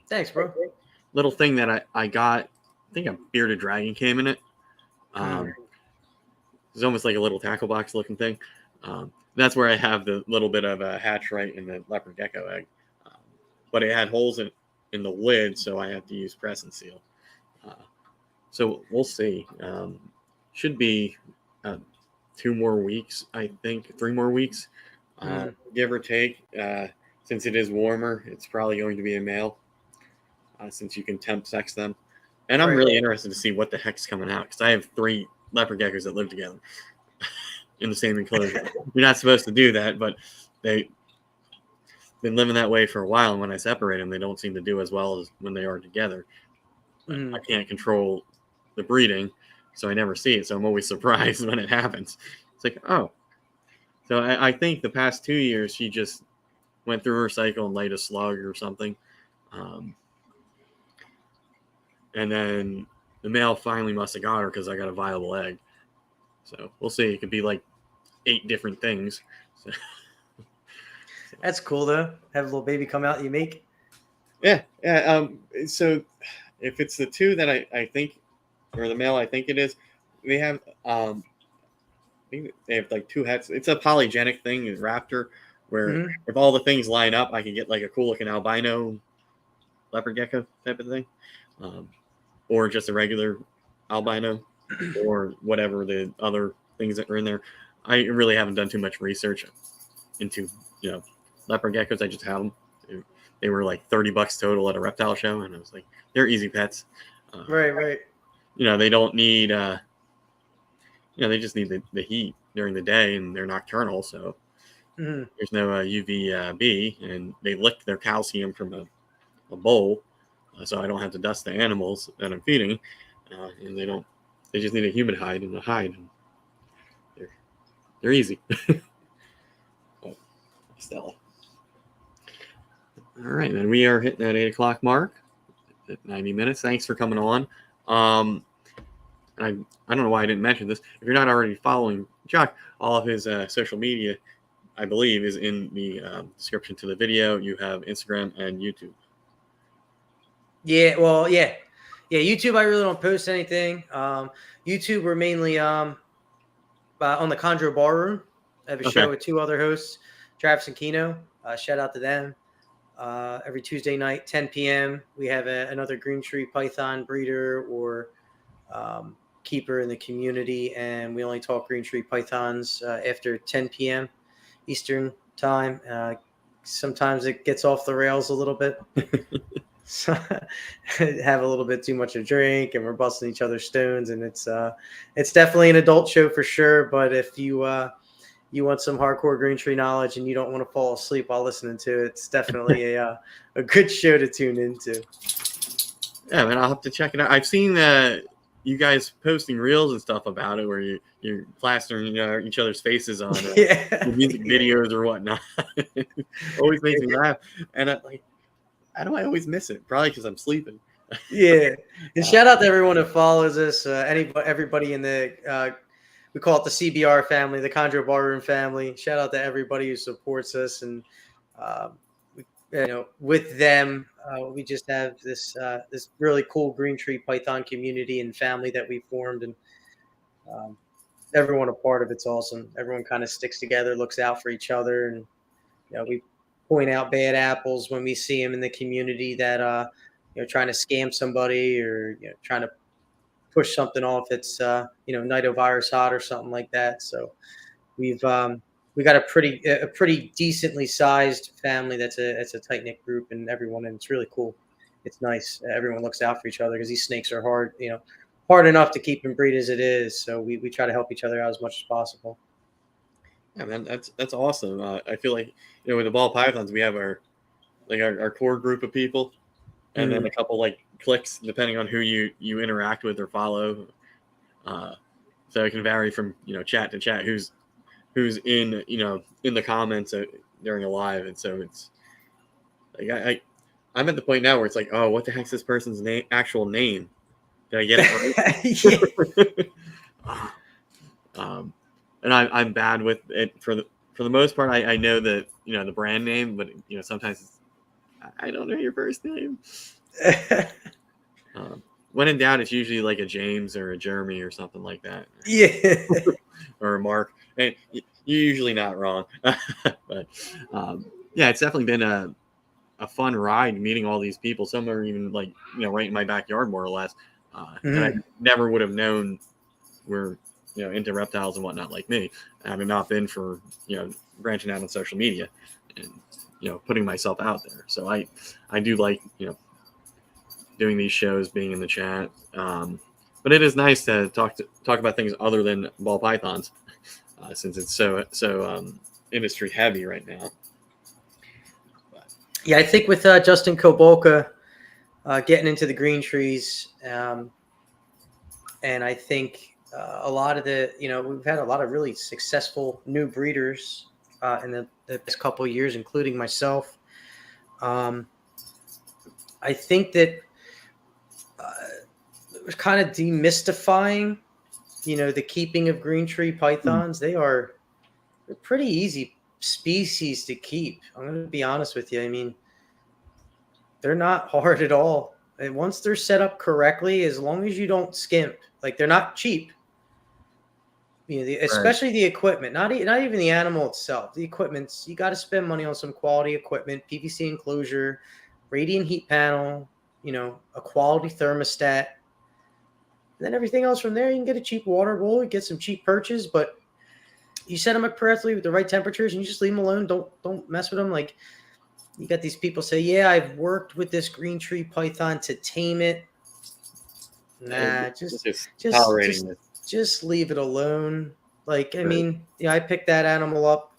Thanks, bro. Little thing that I got. I think a bearded dragon came in it. It's almost like a little tackle box looking thing. That's where I have the little bit of a hatch right in the leopard gecko egg. But it had holes in the lid, so I had to use press and seal. So we'll see. Should be 2 more weeks, I think, 3 more weeks, give or take. Since it is warmer, it's probably going to be a male, since you can temp sex them. And I'm really interested to see what the heck's coming out, because I have 3 leopard geckos that live together in the same enclosure. You're not supposed to do that, but they've been living that way for a while, and when I separate them, they don't seem to do as well as when they are together. I can't control the breeding, so I never see it, so I'm always surprised when it happens. It's like, oh. So I think the past 2 years, she just went through her cycle and laid a slug or something. And then the male finally must have got her because I got a viable egg. So we'll see. It could be like 8 different things. So. That's cool, though. Have a little baby come out you make. Yeah. So if it's the 2 that I think, or the male I think it is, they have I think they have like 2 heads. It's a polygenic thing, a raptor, where if all the things line up, I can get like a cool looking albino leopard gecko type of thing, or just a regular albino, or whatever the other things that are in there. I really haven't done too much research into leopard geckos. I just have them. They were like $30 total at a reptile show, and I was like, they're easy pets. Right. They don't need they just need the heat during the day, and they're nocturnal, so there's no UVB, and they lick their calcium from a bowl, so I don't have to dust the animals that I'm feeding, and they just need a humid hide and a hide. And they're easy. Oh, Stella. All right, then we are hitting that 8 o'clock mark at 90 minutes. Thanks for coming on. I don't know why I didn't mention this. If you're not already following Chuck, all of his social media, I believe, is in the description to the video. You have Instagram and YouTube. Yeah, well, yeah. YouTube, I really don't post anything. YouTube, we're mainly on the Chondro Barroom. I have a show with 2 other hosts, Travis and Kino. Shout out to them. Every Tuesday night, 10 p.m. We have another green tree python breeder or keeper in the community, and we only talk green tree pythons after 10 p.m. Eastern time. Sometimes it gets off the rails a little bit. So, have a little bit too much to drink, and we're busting each other's stones, and it's definitely an adult show for sure. But if you want some hardcore green tree knowledge and you don't want to fall asleep while listening to it, it's definitely a good show to tune into. Yeah, man, I'll have to check it out. I've seen you guys posting reels and stuff about it, where you're plastering each other's faces on music videos or whatnot. Always makes me laugh, and how do I always miss it? Probably because I'm sleeping. Yeah, and shout out to everyone that follows us. Everybody in the we call it the CBR family, the Chondro Barroom family. Shout out to everybody who supports us, and with them, we just have this really cool green tree python community and family that we formed, and everyone a part of it's awesome. Everyone kind of sticks together, looks out for each other, and we point out bad apples when we see them in the community that trying to scam somebody or trying to push something off. It's nitovirus hot or something like that. So we got a pretty decently sized family. That's a tight knit group, and everyone, and it's really cool. It's nice. Everyone looks out for each other because these snakes are hard enough to keep and breed as it is. So we try to help each other out as much as possible. Yeah, man, that's awesome. I feel like with the ball pythons, we have our core group of people, and then a couple cliques depending on who you interact with or follow. So it can vary from chat to chat who's in in the comments during a live, and so it's I'm at the point now where it's like, oh, what the heck's this person's actual name? Did I get it right? And I'm bad with it for the most part. I know that the brand name, but sometimes I don't know your first name. When in doubt, it's usually like a James or a Jeremy or something like that. Yeah. Or a Mark. And you're usually not wrong. But yeah, it's definitely been a fun ride meeting all these people. Some are even right in my backyard, more or less. And I never would have known were into reptiles and whatnot like me, having not been for branching out on social media and putting myself out there. So I do like doing these shows, being in the chat, but it is nice to talk about things other than ball pythons, since it's so industry heavy right now. Yeah, I think with Justin Kobolka getting into the green trees, and I think a lot of we've had a lot of really successful new breeders in the past couple of years, including myself. I think that it was kind of demystifying, the keeping of green tree pythons. They're pretty easy species to keep. I'm going to be honest with you. I mean, they're not hard at all. And once they're set up correctly, as long as you don't skimp, they're not cheap. Especially the equipment, not even the animal itself. The equipment's, you got to spend money on some quality equipment, PVC enclosure, radiant heat panel, a quality thermostat. And then everything else from there, you can get a cheap water bowl, you get some cheap perches, but you set them up correctly with the right temperatures and you just leave them alone. Don't mess with them. You got these people say, yeah, I've worked with this green tree python to tame it. Nah, just leave it alone. I picked that animal up.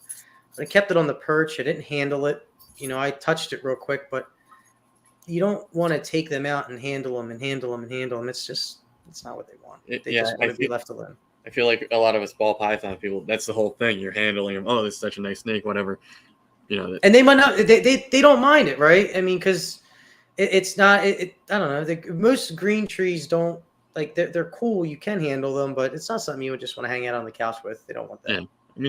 I kept it on the perch. I didn't handle it. I touched it real quick, but you don't want to take them out and handle them. It's not what they want. They just want to be left alone. I feel like a lot of us ball python people, that's the whole thing. You're handling them. Oh, this is such a nice snake, whatever. And they might not, they don't mind it, right? I mean, because it's not, I don't know. Most green trees don't like they're cool. You can handle them, but it's not something you would just want to hang out on the couch with. They don't want that. Yeah. I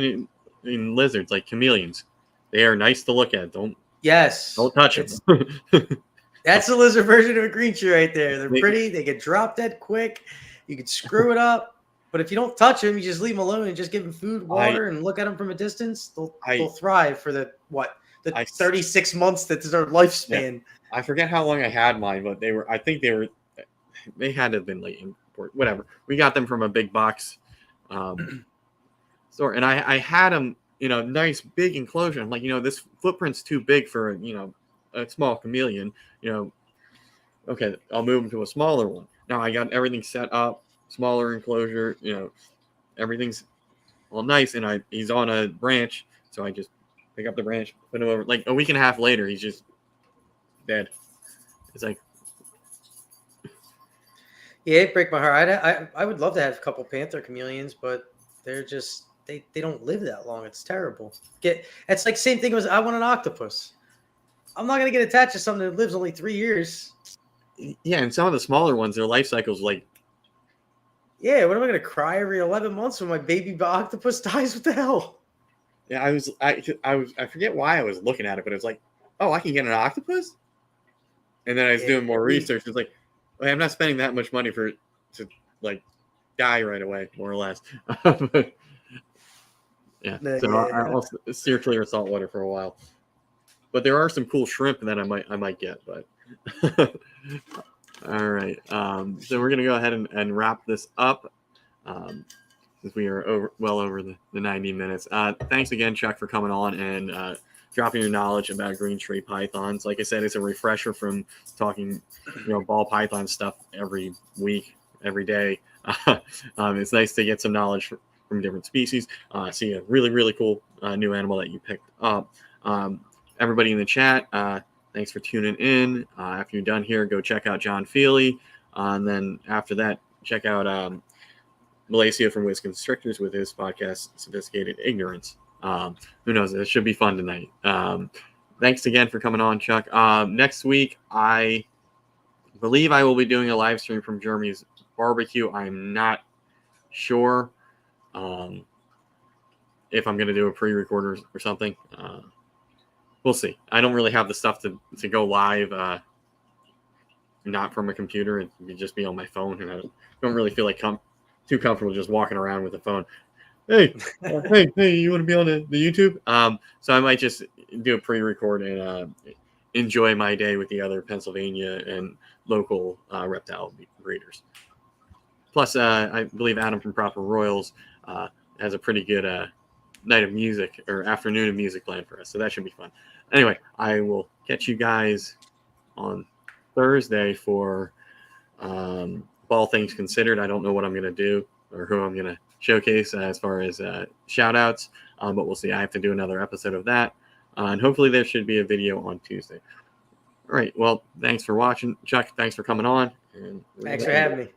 mean, lizards like chameleons, they are nice to look at. Don't touch them. That's a lizard version of a green tree right there. They're pretty. They get drop dead quick. You can screw it up. But if you don't touch them, you just leave them alone and just give them food, water, and look at them from a distance. They'll thrive for the 36 months that's their lifespan. Yeah. I forget how long I had mine, but they had to have been late import. Whatever. We got them from a big box store, and I had them, nice big enclosure. I'm like, this footprint's too big for a small chameleon. Okay, I'll move them to a smaller one. Now I got everything set up, smaller enclosure. Everything's all nice, and he's on a branch, so I just pick up the branch, put him over. Like a week and a half later, he's just dead. It's like, yeah, it break my heart. I would love to have a couple panther chameleons, but they're just they don't live that long. It's terrible. It's like same thing as I want an octopus. I'm not gonna get attached to something that lives only 3 years. Yeah, and some of the smaller ones, their life cycle's like. Yeah, what am I gonna cry every 11 months when my baby octopus dies? What the hell? Yeah, I forget why I was looking at it, but it was like, oh, I can get an octopus, and then I was doing more research. It's like, I'm not spending that much money to like die right away, more or less. But, yeah, so I'll steer clear of salt water for a while. But there are some cool shrimp that I might get, but. All right. So we're gonna go ahead and wrap this up. Since we are well over the 90 minutes. Thanks again, Chuck, for coming on and dropping your knowledge about green tree pythons. Like I said, it's a refresher from talking, ball python stuff every week, every day. It's nice to get some knowledge from different species. See a really, really cool new animal that you picked up. Everybody in the chat, thanks for tuning in. After you're done here, go check out John Feely. And then after that, check out Malacia from Wiz Constrictors with his podcast, Sophisticated Ignorance. Who knows? It should be fun tonight. Thanks again for coming on, Chuck. Next week, I believe I will be doing a live stream from Jeremy's barbecue. I'm not sure if I'm going to do a pre-recorder or something. We'll see. I don't really have the stuff to go live, not from a computer. It would just be on my phone, and I don't really feel like too comfortable just walking around with the phone. Hey, hey, you want to be on the YouTube? So I might just do a pre-record and enjoy my day with the other Pennsylvania and local reptile breeders. Plus, I believe Adam from Proper Royals has a pretty good night of music or afternoon of music planned for us, so that should be fun. Anyway, I will catch you guys on Thursday for All Things Considered. I don't know what I'm going to do or who I'm going to showcase as far as shout outs, but we'll see. I have to do another episode of that, and hopefully there should be a video on Tuesday. All right, well, thanks for watching. Chuck, thanks for coming on. Thanks for having me.